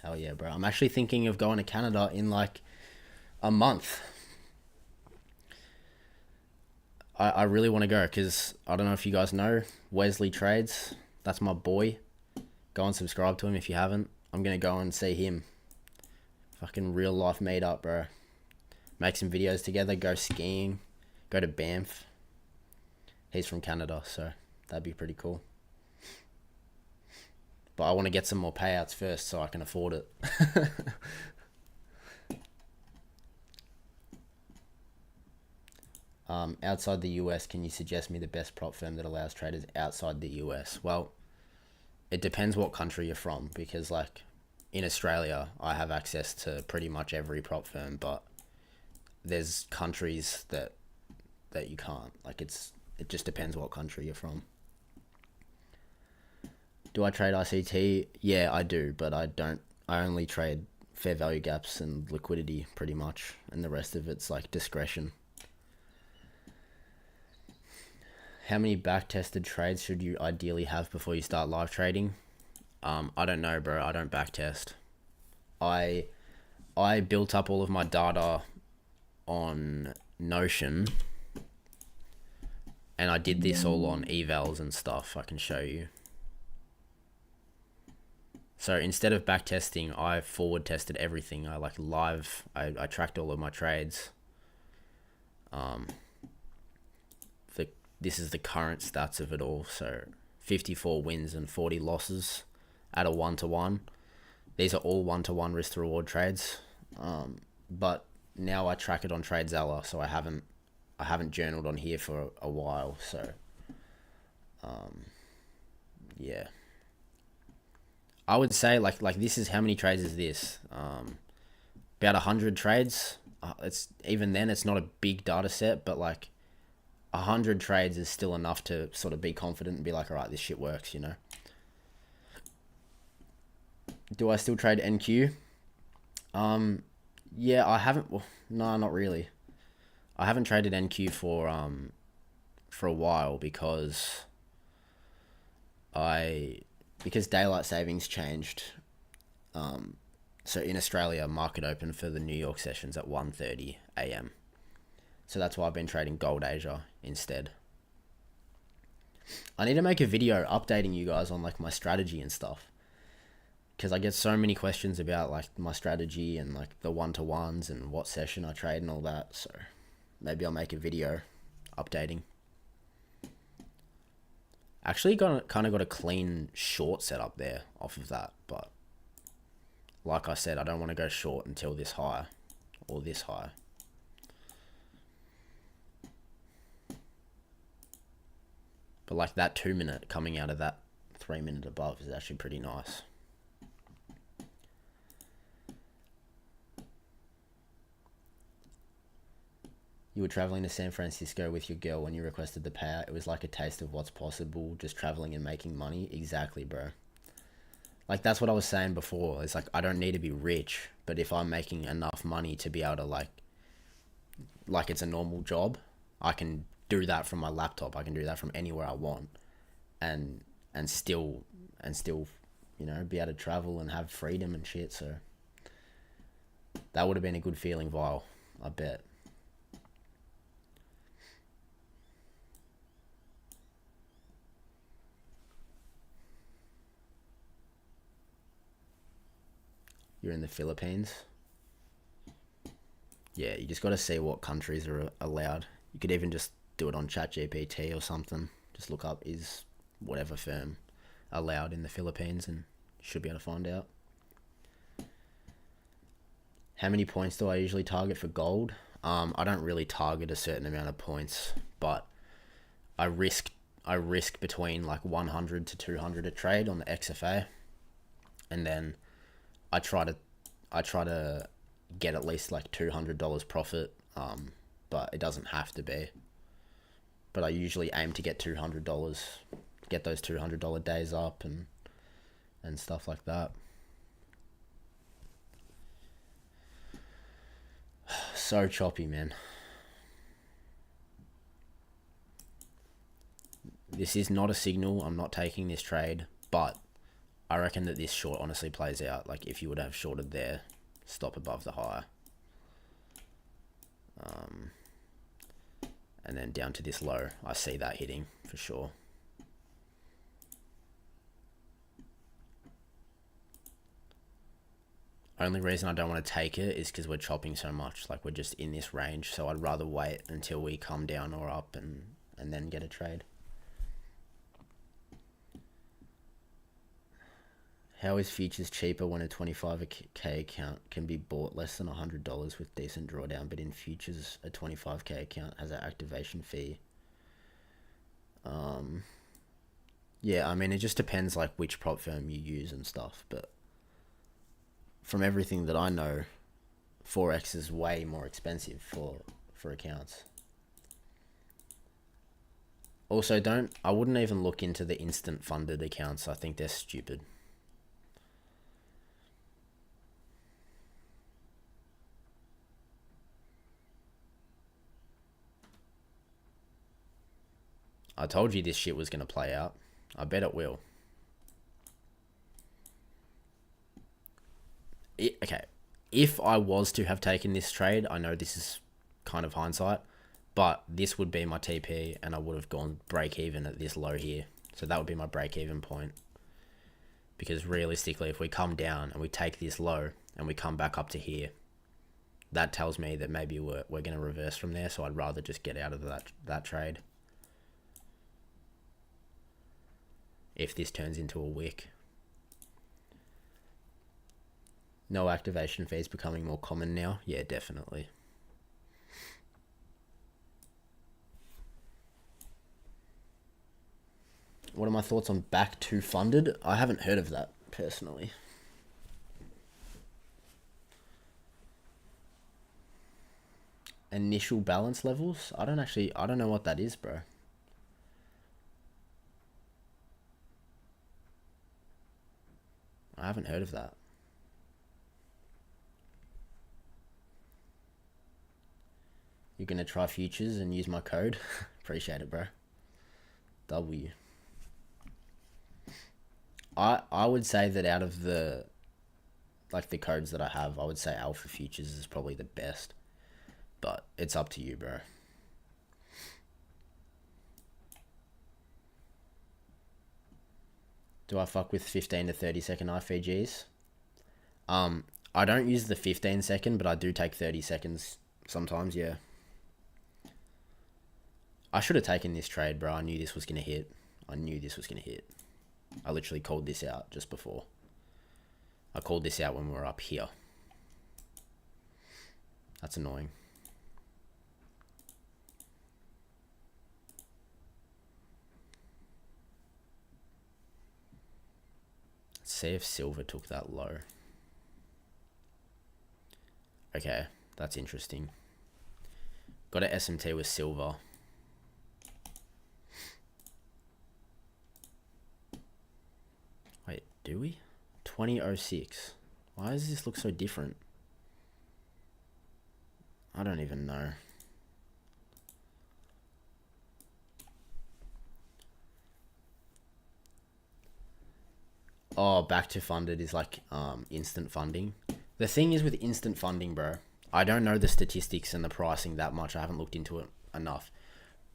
[SPEAKER 1] Hell yeah, bro. I'm actually thinking of going to Canada in like a month. I really want to go because I don't know if you guys know Wesley Trades. That's my boy. Go and subscribe to him if you haven't. I'm going to go and see him. Fucking real life meetup, bro. Make some videos together, go skiing, go to Banff. He's from Canada, so that'd be pretty cool. But I want to get some more payouts first so I can afford it. Outside the US, can you suggest me the best prop firm that allows traders outside the US? Well, it depends what country you're from, because like in Australia, I have access to pretty much every prop firm, but there's countries that you can't. Like, it just depends what country you're from. Do I trade ICT? Yeah, I do, but I only trade fair value gaps and liquidity pretty much, and the rest of it's like discretion. How many back-tested trades should you ideally have before you start live trading? I don't know, bro. I don't backtest. I built up all of my data on Notion, and I did this all on evals and stuff. I can show you. So instead of backtesting, I forward tested everything. I I tracked all of my trades. This is the current stats of it all. So 54 wins and 40 losses at a 1-to-1. These are all 1-to-1 risk to reward trades. But now I track it on TradeZella, so I haven't journaled on here for a while. So yeah. I would say like this is how many trades is this? About 100 trades. It's even then it's not a big data set, but like 100 trades is still enough to sort of be confident and be like, all right, this shit works, you know. Do I still trade NQ? Yeah, I haven't. Well, no, not really. I haven't traded NQ for a while because because daylight savings changed, so in Australia, market opened for the New York sessions at 1:30 a.m. So that's why I've been trading Gold Asia instead. I need to make a video updating you guys on like my strategy and stuff, because I get so many questions about like my strategy and like the one-to-ones and what session I trade and all that. So maybe I'll make a video updating. Actually kind of got a clean short setup there off of that, but like I said, I don't want to go short until this high or this high. But like that 2 minute coming out of that 3 minute above is actually pretty nice. You were traveling to San Francisco with your girl when you requested the payout. It was like a taste of what's possible, just traveling and making money. Exactly, bro. Like, that's what I was saying before. It's like, I don't need to be rich, but if I'm making enough money to be able to like it's a normal job, I can do that from my laptop. I can do that from anywhere I want, and still, you know, be able to travel and have freedom and shit. So that would have been a good feeling, Vile, I bet. You're in the Philippines. Yeah, you just got to see what countries are allowed. You could even just do it on ChatGPT or something. Just look up, is whatever firm allowed in the Philippines, and you should be able to find out. How many points do I usually target for gold? I don't really target a certain amount of points, but I risk between like 100 to 200 a trade on the XFA, and then I try to get at least like $200 profit, but it doesn't have to be. But I usually aim to get $200, get those $200 days up and stuff like that. So choppy, man. This is not a signal. I'm not taking this trade, but I reckon that this short honestly plays out. Like, if you would have shorted there, stop above the high, and then down to this low, I see that hitting for sure. Only reason I don't want to take it is because we're chopping so much. Like, we're just in this range, so I'd rather wait until we come down or up and then get a trade. How is futures cheaper when a 25k account can be bought less than $100 with decent drawdown, but in futures a 25k account has an activation fee? Yeah, I mean, it just depends like which prop firm you use and stuff, but from everything that I know, Forex is way more expensive for accounts. Also, I wouldn't even look into the instant funded accounts. I think they're stupid. I told you this shit was going to play out. I bet it will. Okay, if I was to have taken this trade, I know this is kind of hindsight, but this would be my TP and I would have gone break even at this low here. So that would be my break even point. Because realistically, if we come down and we take this low and we come back up to here, that tells me that maybe we're going to reverse from there. So I'd rather just get out of that trade if this turns into a wick. No activation fees becoming more common now. Yeah, definitely. What are my thoughts on back to funded? I haven't heard of that personally. Initial balance levels? I don't know what that is, bro. I haven't heard of that. You're going to try futures and use my code? Appreciate it, bro. W. I would say that out of the codes that I have, I would say Alpha Futures is probably the best. But it's up to you, bro. Do I fuck with 15 to 30 second IFVGs? I don't use the 15 second, but I do take 30 seconds sometimes, yeah. I should have taken this trade, bro. I knew this was going to hit. I literally called this out just before. I called this out when we were up here. That's annoying. Let's see if silver took that low. Okay, that's interesting. Got an SMT with silver. Wait, do we? 2006. Why does this look so different? I don't even know. Oh, back to funded is like instant funding. The thing is with instant funding, bro, I don't know the statistics and the pricing that much. I haven't looked into it enough.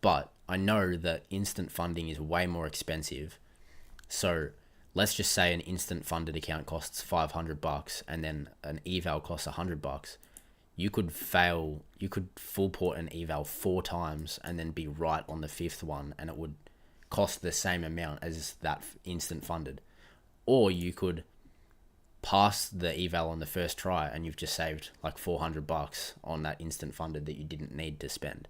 [SPEAKER 1] But I know that instant funding is way more expensive. So let's just say an instant funded account costs $500 and then an eval costs $100. You could full port an eval 4 times and then be right on the 5th one, and it would cost the same amount as that instant funded. Or you could pass the eval on the first try and you've just saved like $400 on that instant funded that you didn't need to spend.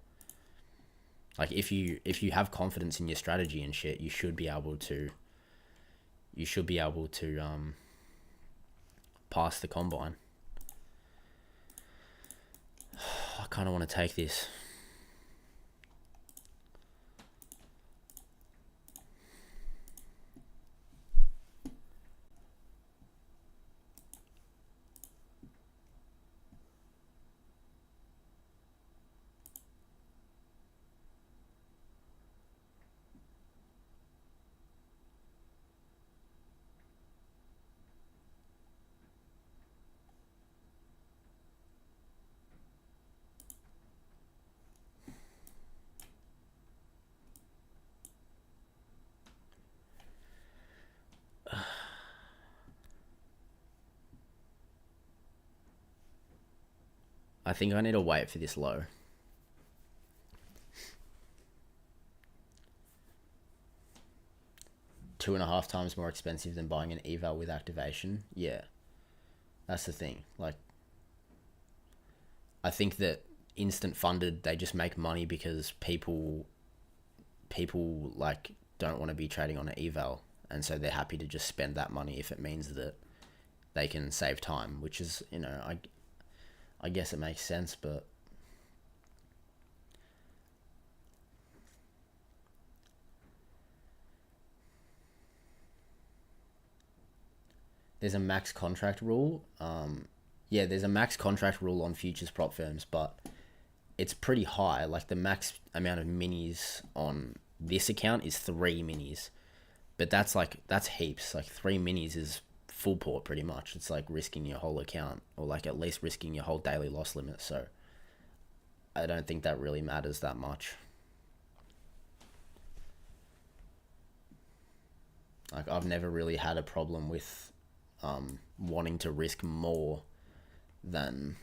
[SPEAKER 1] Like if you have confidence in your strategy and shit, you should be able to pass the combine. I kind of want to take this. I think I need to wait for this low. Two and a half times more expensive than buying an eval with activation. Yeah, that's the thing. Like, I think that instant funded, they just make money because people like don't want to be trading on an eval, and so they're happy to just spend that money if it means that they can save time, which is, you know, I guess it makes sense, but there's a max contract rule. Yeah, there's a max contract rule on futures prop firms, but it's pretty high. Like the max amount of minis on this account is 3 minis, but that's heaps. Like 3 minis is full port pretty much. It's like risking your whole account, or like at least risking your whole daily loss limit. So I don't think that really matters that much. Like I've never really had a problem with wanting to risk more than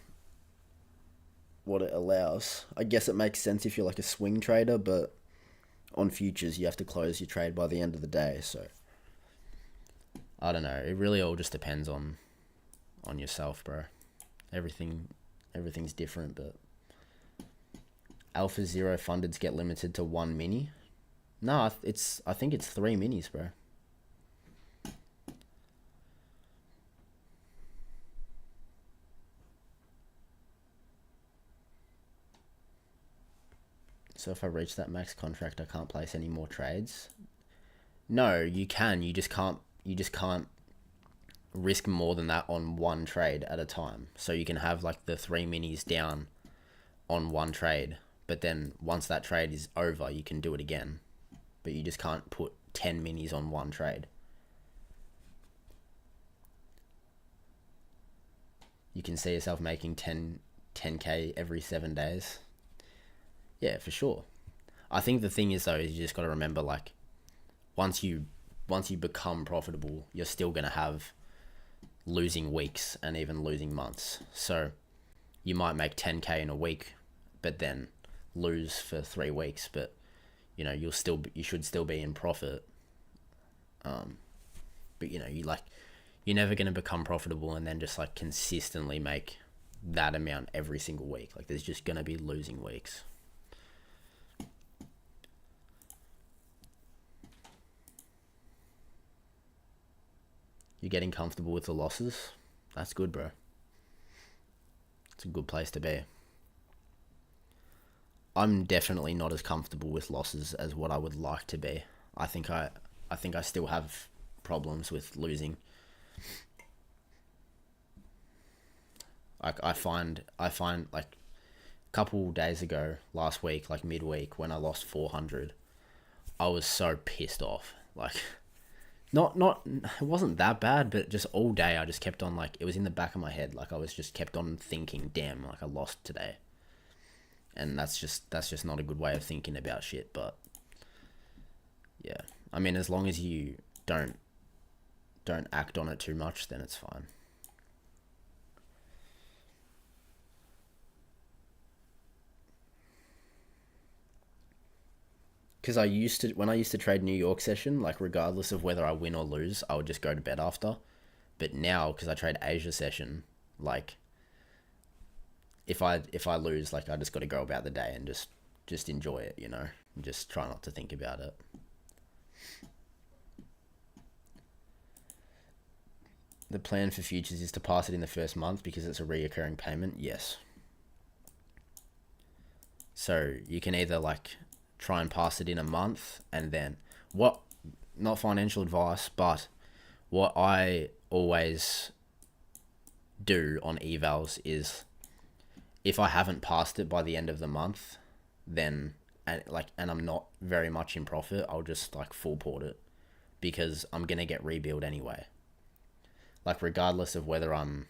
[SPEAKER 1] what it allows. I guess it makes sense if you're like a swing trader, but on futures you have to close your trade by the end of the day, so I don't know. It really all just depends on yourself, bro. Everything's different, but Alpha Zero fundeds get limited to 1 mini. No, I think it's 3 minis, bro. So if I reach that max contract, I can't place any more trades. No, you can. You just can't risk more than that on one trade at a time. So you can have like the 3 minis down on one trade, but then once that trade is over, you can do it again. But you just can't put 10 minis on one trade. you can see yourself making 10K every 7 days. Yeah, for sure. I think the thing is though, is you just got to remember, like, once you become profitable, you're still going to have losing weeks and even losing months. So you might make 10K in a week, but then lose for 3 weeks, but you should still be in profit. But you're never going to become profitable and then just like consistently make that amount every single week. Like, there's just going to be losing weeks. You're getting comfortable with the losses. That's good, bro. It's a good place to be. I'm definitely not as comfortable with losses as what I would like to be. I think I still have problems with losing. Like, I find like a couple days ago, last week, like midweek, when I lost 400, I was so pissed off. Like, it wasn't that bad, but just all day I just kept on, like, it was in the back of my head. Like, I was just kept on thinking, damn, like I lost today. And that's just not a good way of thinking about shit. But yeah, I mean, as long as you don't act on it too much, then it's fine. Because when I used to trade New York session, like, regardless of whether I win or lose, I would just go to bed after. But now, because I trade Asia session, like, if I lose, like, I just got to go about the day and just enjoy it, and just try not to think about it. The plan for futures is to pass it in the first month because it's a reoccurring payment. Yes. So you can either, like, try and pass it in a month, and then not financial advice, but what I always do on evals is, if I haven't passed it by the end of the month, then and I'm not very much in profit, I'll just, like, full port it, because I'm gonna get rebuild anyway. Like, regardless of whether I'm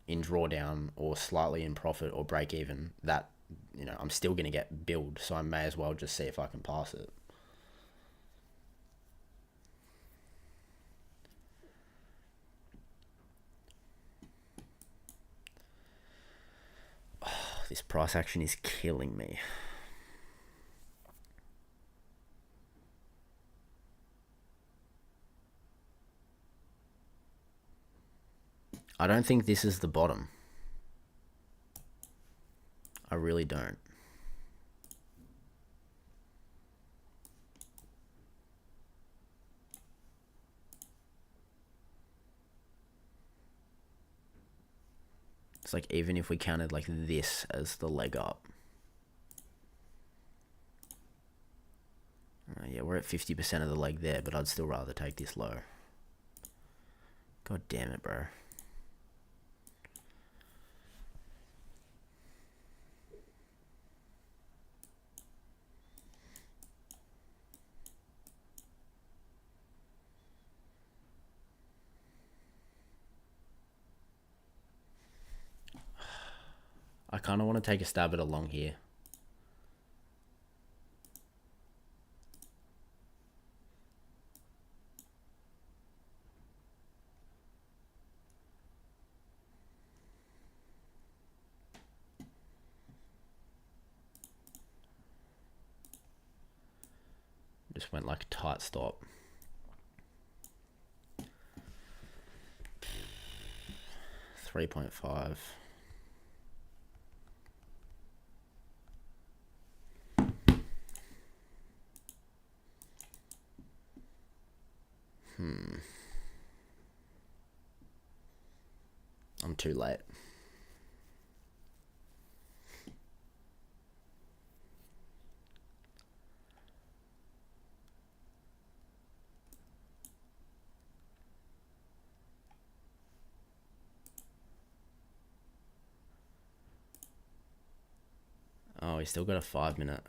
[SPEAKER 1] in drawdown or slightly in profit or break even, that I'm still gonna get billed, so I may as well just see if I can pass it. This price action is killing me. I don't think this is the bottom. I really don't. It's like, even if we counted like this as the leg up. Yeah, we're at 50% of the leg there, but I'd still rather take this low. God damn it, bro. I kind of want to take a stab at a long here. Just went like tight stop. $3.5. I'm too late. Oh, we still got a 5 minute.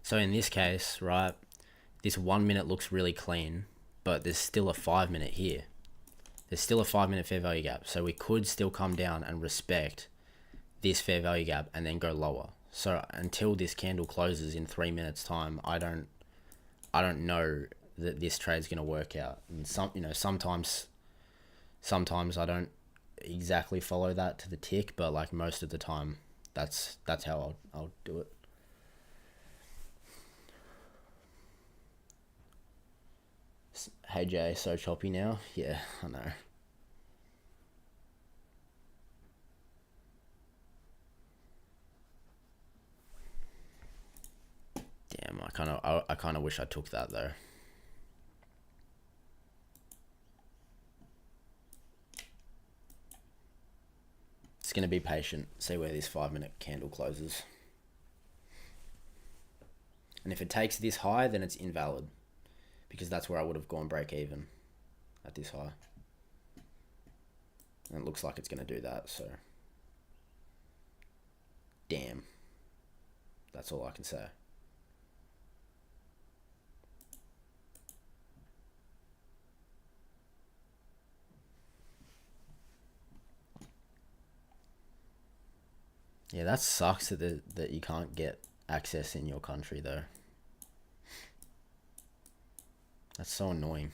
[SPEAKER 1] So in this case, right, this 1 minute looks really clean, but there's still a 5 minute here. There's still a 5 minute fair value gap. So we could still come down and respect this fair value gap and then go lower. So until this candle closes in 3 minutes time, I don't know that this trade's going to work out. And sometimes I don't exactly follow that to the tick, but like most of the time that's how I'll do it. Hey Jay, so choppy now. Yeah, I know. Damn, I kind of wish I took that though. It's gonna be patient. See where this 5 minute candle closes. And if it takes this high, then it's invalid, because that's where I would have gone break even at this high. And it looks like it's gonna do that. So, damn. That's all I can say. Yeah, that sucks that you can't get access in your country though. That's so annoying.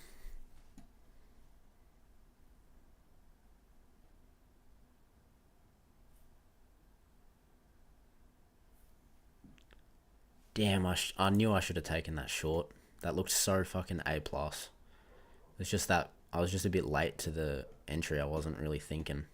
[SPEAKER 1] Damn, I knew I should have taken that short. That looked so fucking A+. It's just that I was just a bit late to the entry. I wasn't really thinking.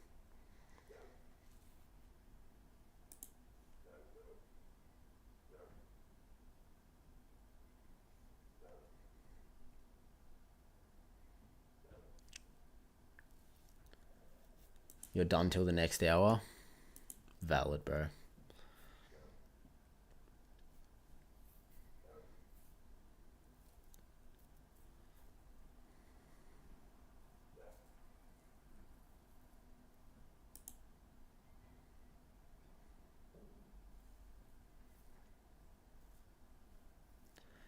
[SPEAKER 1] You're done till the next hour? Valid, bro.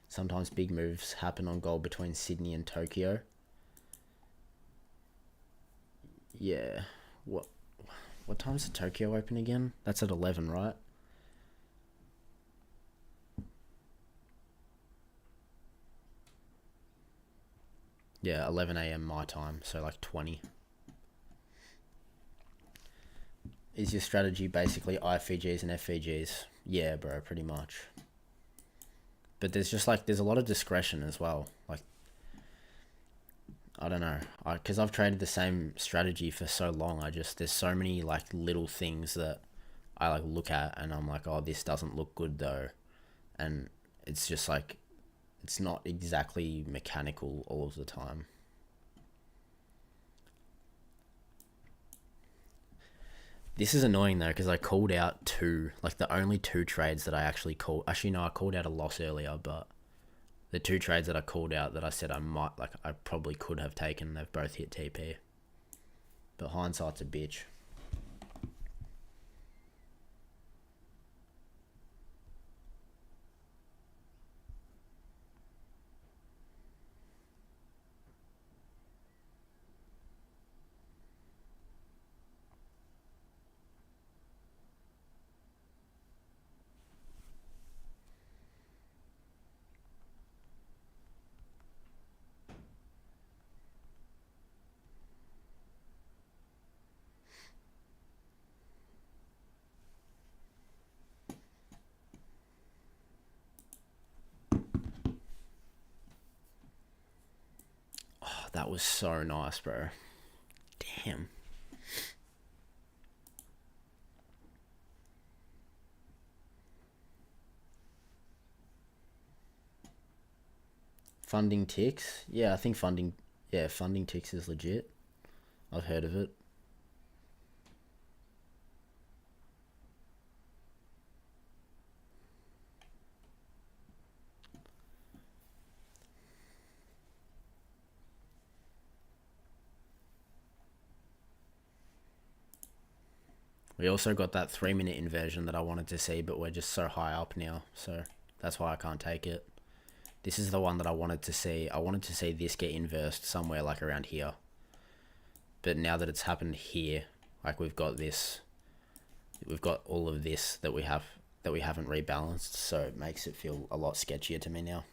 [SPEAKER 1] Sometimes big moves happen on gold between Sydney and Tokyo. Yeah. What time's the Tokyo open again? That's at 11, right? Yeah, 11 a.m. my time, so like 20. Is your strategy basically IFVGs and FVGs? Yeah, bro, pretty much. But there's a lot of discretion as well. Like, I don't know, because I've traded the same strategy for so long. There's so many like little things that I like look at and I'm like, oh, this doesn't look good though, and it's just like, it's not exactly mechanical all of the time. This is annoying though, because I called out the only two trades that I actually called. Actually, no, I called out a loss earlier, but the two trades that I called out that I said I probably could have taken, they've both hit TP. But hindsight's a bitch. That was so nice, bro. Damn. Funding ticks? Yeah, I think funding ticks is legit. I've heard of it. We also got that 3 minute inversion that I wanted to see, but we're just so high up now, so that's why I can't take it. This is the one that I wanted to see. I wanted to see this get inversed somewhere like around here. But now that it's happened here, like we've got all of this that we haven't rebalanced, so it makes it feel a lot sketchier to me now.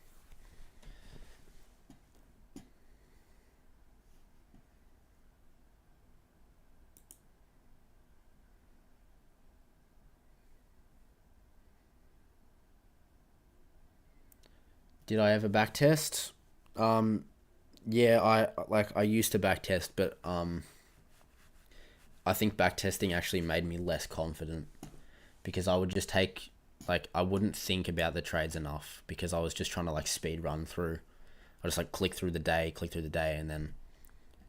[SPEAKER 1] Did I ever backtest? Yeah, I used to backtest, but I think backtesting actually made me less confident because I would just take, like, I wouldn't think about the trades enough because I was just trying to like speed run through. I just like click through the day, and then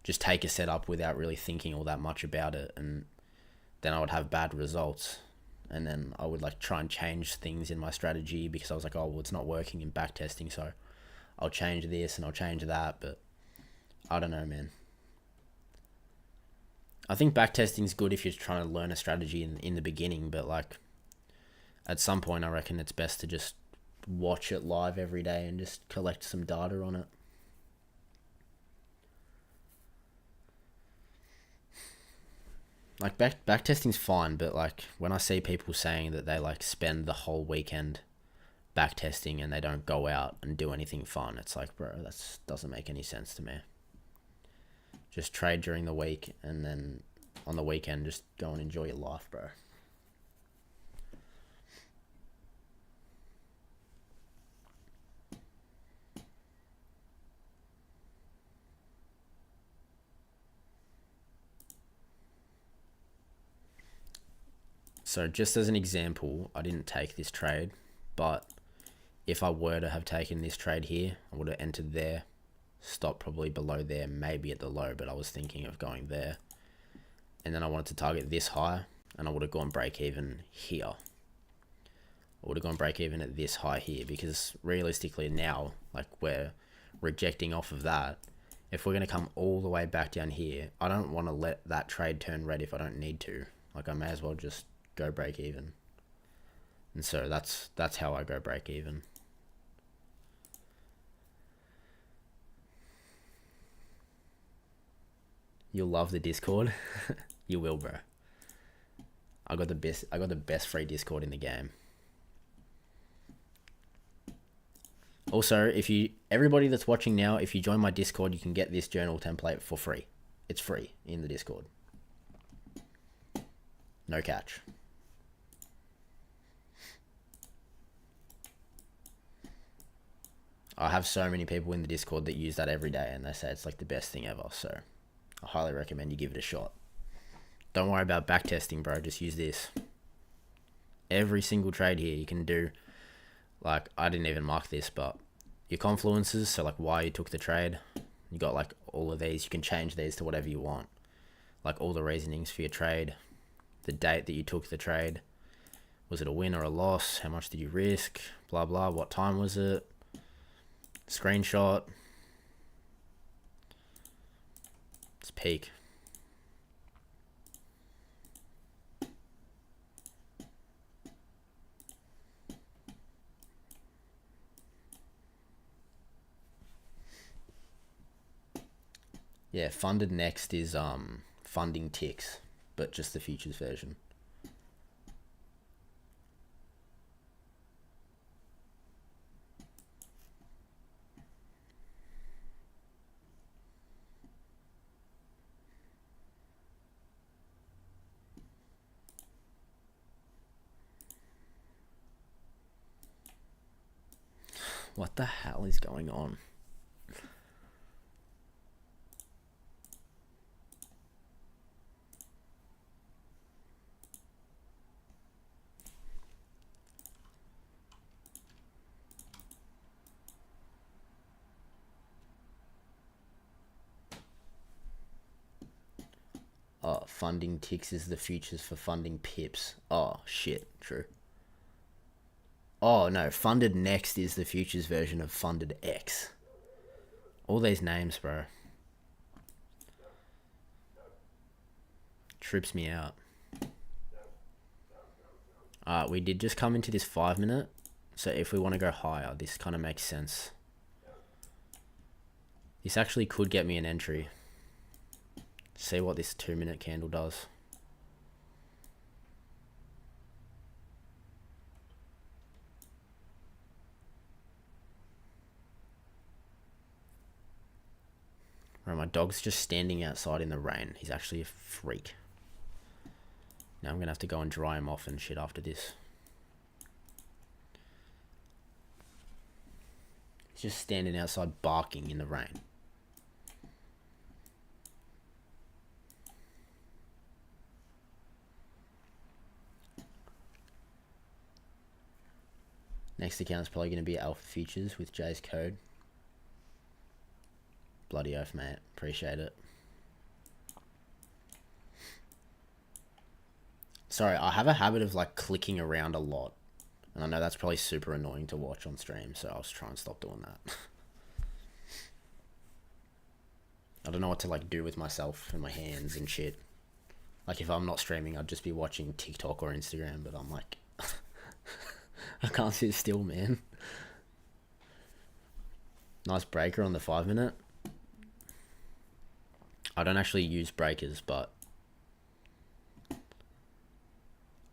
[SPEAKER 1] just take a setup without really thinking all that much about it, and then I would have bad results. And then I would like try and change things in my strategy because I was like, oh, well, it's not working in backtesting, so I'll change this and I'll change that. But I don't know, man. I think backtesting is good if you're trying to learn a strategy in the beginning, but like at some point, I reckon it's best to just watch it live every day and just collect some data on it. Like backtesting's fine, but like when I see people saying that they like spend the whole weekend backtesting and they don't go out and do anything fun, it's like, bro, that doesn't make any sense to me. Just trade during the week and then on the weekend just go and enjoy your life, bro. So just as an example, I didn't take this trade, but if I were to have taken this trade here, I would have entered there, stopped probably below there, maybe at the low, but I was thinking of going there. And then I wanted to target this high, and I would have gone break even here. I would have gone break even at this high here, because realistically now, like we're rejecting off of that. If we're going to come all the way back down here, I don't want to let that trade turn red if I don't need to. Like I may as well just go break even. And so that's how I go break even. You'll love the Discord. You will, bro. I got the best free Discord in the game. Also, everybody that's watching now, if you join my Discord, you can get this journal template for free. It's free in the Discord. No catch. I have so many people in the Discord that use that every day and they say it's like the best thing ever. So I highly recommend you give it a shot. Don't worry about backtesting, bro. Just use this. Every single trade here you can do, like, I didn't even mark this, but your confluences, so like why you took the trade, you got like all of these. You can change these to whatever you want. Like all the reasonings for your trade, the date that you took the trade, was it a win or a loss, how much did you risk, blah, blah, what time was it, screenshot. It's peak. Yeah, funded next is funding ticks, but just the futures version. What the hell is going on? Oh, funding ticks is the futures for funding pips. Oh, shit, true. Oh, no, funded next is the futures version of funded X. All these names, bro. Trips me out. We did just come into this 5 minute. So if we want to go higher, this kind of makes sense. This actually could get me an entry. See what this 2-minute candle does. Right, my dog's just standing outside in the rain. He's actually a freak. Now I'm going to have to go and dry him off and shit after this. He's just standing outside barking in the rain. Next account is probably going to be Alpha Futures with Jay's code. Bloody oath, mate. Appreciate it. Sorry, I have a habit of like clicking around a lot. And I know that's probably super annoying to watch on stream, so I'll just try and stop doing that. I don't know what to like do with myself and my hands and shit. Like if I'm not streaming, I'd just be watching TikTok or Instagram, but I'm like... I can't sit still, man. Nice breaker on the 5-minute. I don't actually use breakers, but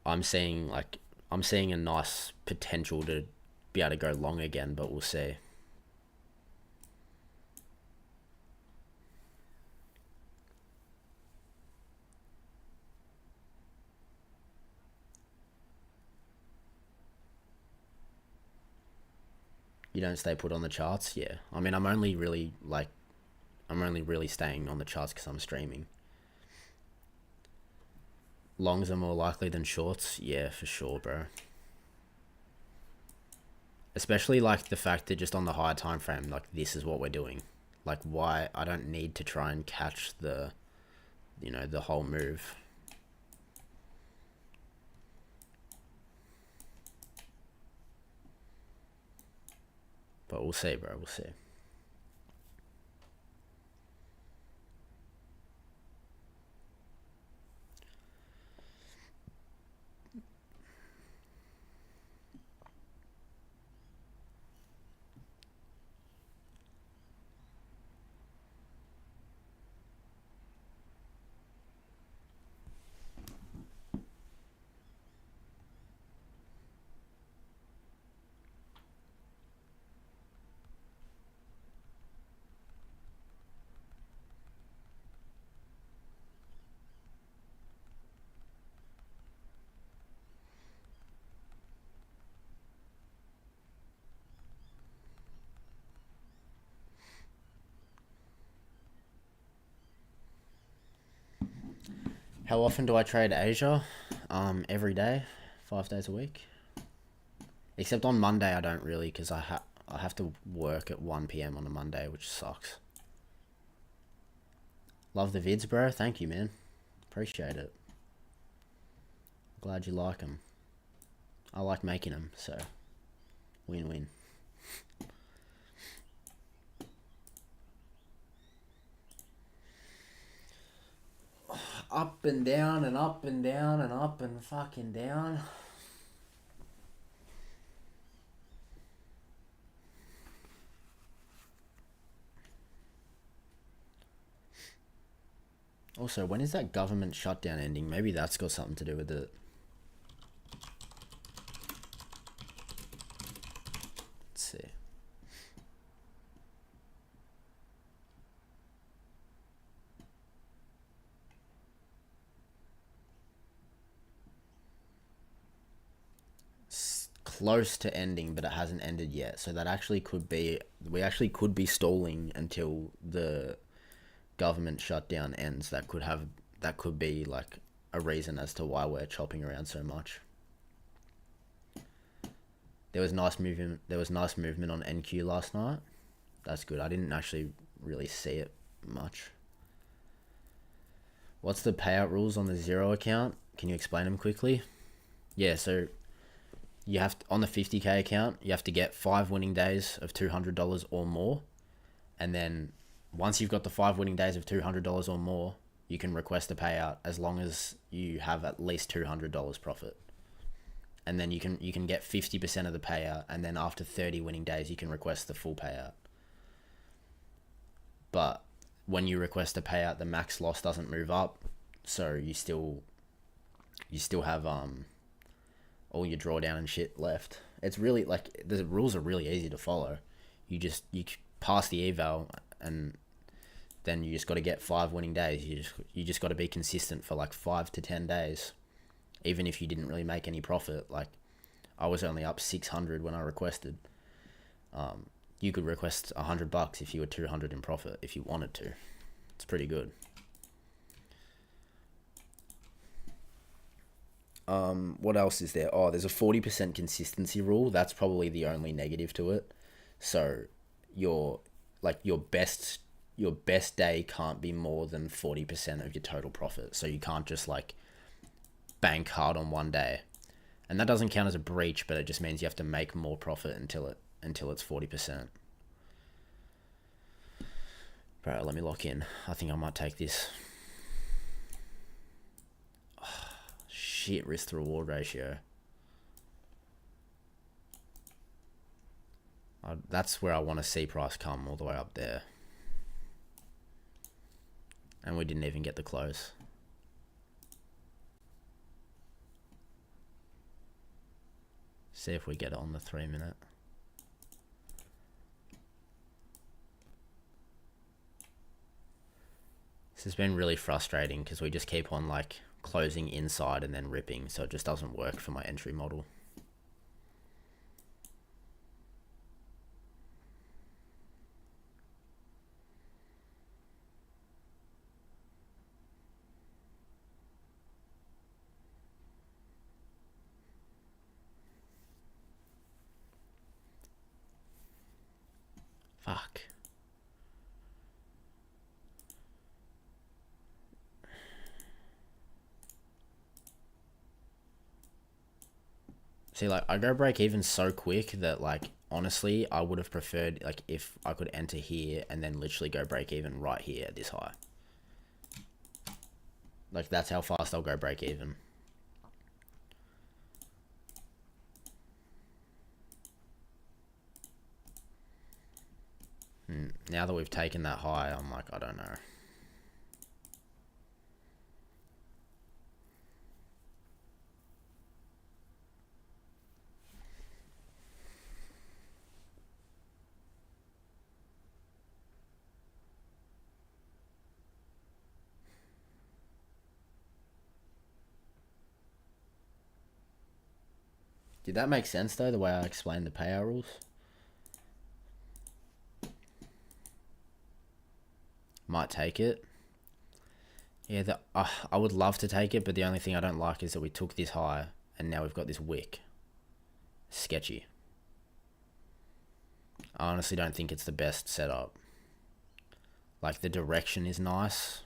[SPEAKER 1] I'm seeing a nice potential to be able to go long again, but we'll see. You don't stay put on the charts? Yeah. I mean, I'm only really staying on the charts because I'm streaming. Longs are more likely than shorts? Yeah, for sure, bro. Especially like the fact that just on the higher time frame, like this is what we're doing. Like why I don't need to try and catch the, you know, the whole move. But we'll see, bro. We'll see. How often do I trade Asia? Every day, 5 days a week. Except on Monday I don't really, because I have to work at 1 PM on a Monday, which sucks. Love the vids, bro. Thank you, man. Appreciate it. Glad you like them. I like making them, so win-win. Up and down and up and down and up and fucking down. Also, when is that government shutdown ending? Maybe that's got something to do with it. Let's see. Close to ending, but it hasn't ended yet. So that actually could be, we actually could be stalling until the government shutdown ends. That could be like a reason as to why we're chopping around so much. There was nice movement on NQ last night. That's good. I didn't actually really see it much. What's the payout rules on the zero account? Can you explain them quickly? Yeah, so you have to, on the 50k account, you have to get 5 winning days of $200 or more. And then once you've got the 5 winning days of $200 or more, you can request a payout as long as you have at least $200 profit. And then you can get 50% of the payout, and then after 30 winning days, you can request the full payout. but when you request a payout, the max loss doesn't move up, so you still have all your drawdown and shit left. It's really like the rules are really easy to follow. You pass the eval, and then you just got to get 5 winning days. You just got to be consistent for like 5 to 10 days, even if you didn't really make any profit. Like I was only up 600 when I requested. You could request $100 if you were 200 in profit if you wanted to. It's pretty good. What else is there? Oh, there's a 40% consistency rule. That's probably the only negative to it. So your best day can't be more than 40% of your total profit. So you can't just like bank hard on one day. And that doesn't count as a breach, but it just means you have to make more profit until it's 40%. Bro, let me lock in. I think I might take this. Oh, shit, risk to reward ratio. That's where I want to see price come all the way up there. And we didn't even get the close. See if we get it on the 3 minute. This has been really frustrating because we just keep on like closing inside and then ripping, so it just doesn't work for my entry model. Fuck. See, like, I go break even so quick that, like, honestly, I would have preferred, like, if I could enter here and then literally go break even right here at this high. Like, that's how fast I'll go break even. Now that we've taken that high, I'm like, I don't know. Did that make sense, though, the way I explained the payout rules? Might take it. Yeah, I would love to take it, but the only thing I don't like is that we took this high, and now we've got this wick. Sketchy. I honestly don't think it's the best setup. Like, the direction is nice.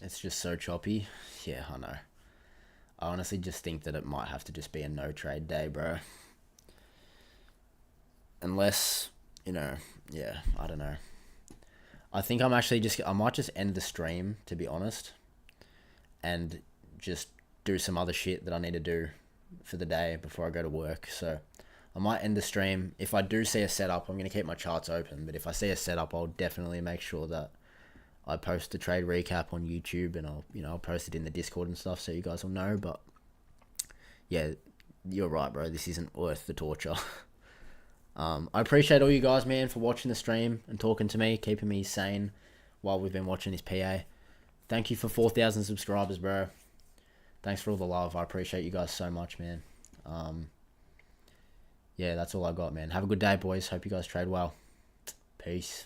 [SPEAKER 1] It's just so choppy. Yeah, I know. I honestly just think that it might have to just be a no trade day, bro. Unless, yeah, I don't know. I think I might just end the stream, to be honest, and just do some other shit that I need to do for the day before I go to work. So I might end the stream. If I do see a setup, I'm going to keep my charts open, but if I see a setup, I'll definitely make sure that I post the trade recap on YouTube, and I'll post it in the Discord and stuff, so you guys will know. But yeah, you're right, bro. This isn't worth the torture. I appreciate all you guys, man, for watching the stream and talking to me, keeping me sane while we've been watching this PA. Thank you for 4,000 subscribers, bro. Thanks for all the love. I appreciate you guys so much, man. yeah, that's all I got, man. Have a good day, boys. Hope you guys trade well. Peace.